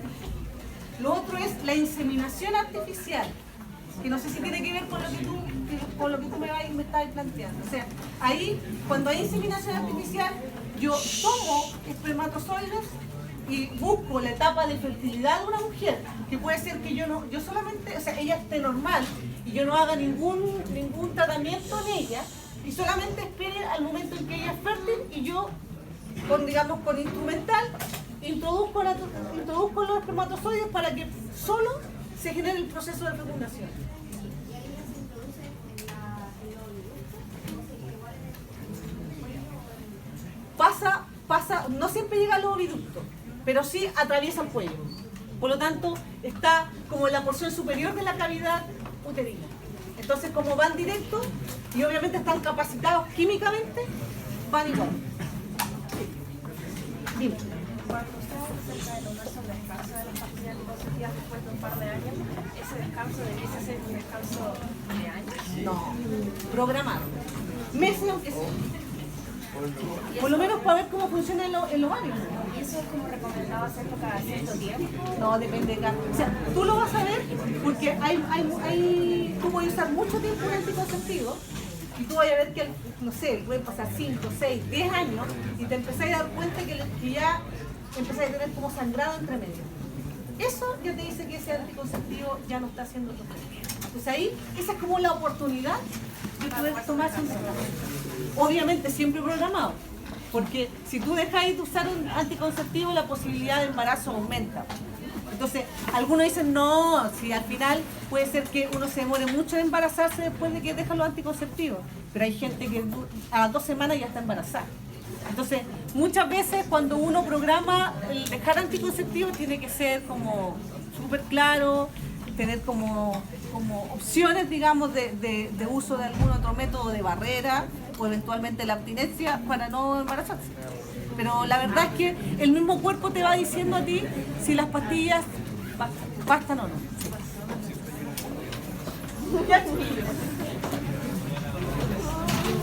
A: Lo otro es la inseminación artificial, que no sé si tiene que ver con lo que tú me estás planteando. O sea, ahí, cuando hay inseminación artificial, yo tomo espermatozoides y busco la etapa de fertilidad de una mujer, que puede ser que yo solamente, o sea, ella esté normal y yo no haga ningún tratamiento en ella, y solamente espere al momento en que ella es fértil y yo, con instrumental, introduzco los espermatozoides para que solo se genere el proceso de fecundación. Pasa, no siempre llega al oviducto, pero sí atraviesa el cuello. Por lo tanto, está como en la porción superior de la cavidad uterina. Entonces, como van directo y obviamente están capacitados químicamente, van igual. Sí. Dime.
E: Cuando ustedes acerca del universo del descanso de las pastillas anticonceptivas después de un par de años, ¿ese descanso debería ser un descanso de años?
A: No, programado. Meses aunque sea. Por lo menos para ver cómo funciona el ovario.
E: ¿Y eso es como recomendado hacerlo cada cierto tiempo?
A: No, depende de cada. O sea, tú lo vas a ver porque tú puedes usar mucho tiempo un anticonceptivo y tú vas a ver que, no sé, pueden pasar 5, 6, 10 años y te empezás a dar cuenta que ya empezás a tener como sangrado entre medio. Eso ya te dice que ese anticonceptivo ya no está haciendo tu efecto. Entonces ahí, esa es como la oportunidad de poder tomarse un tratamiento. Obviamente siempre programado, porque si tú dejáis de usar un anticonceptivo, la posibilidad de embarazo aumenta. Entonces, algunos dicen, no, si al final puede ser que uno se demore mucho en embarazarse después de que deja los anticonceptivos, pero hay gente que a las 2 semanas ya está embarazada. Entonces, muchas veces cuando uno programa el dejar anticonceptivos tiene que ser como súper claro, tener como opciones, digamos, de uso de algún otro método de barrera o eventualmente la abstinencia para no embarazarse. Pero la verdad es que el mismo cuerpo te va diciendo a ti si las pastillas bastan o no. Ya, chiquillos.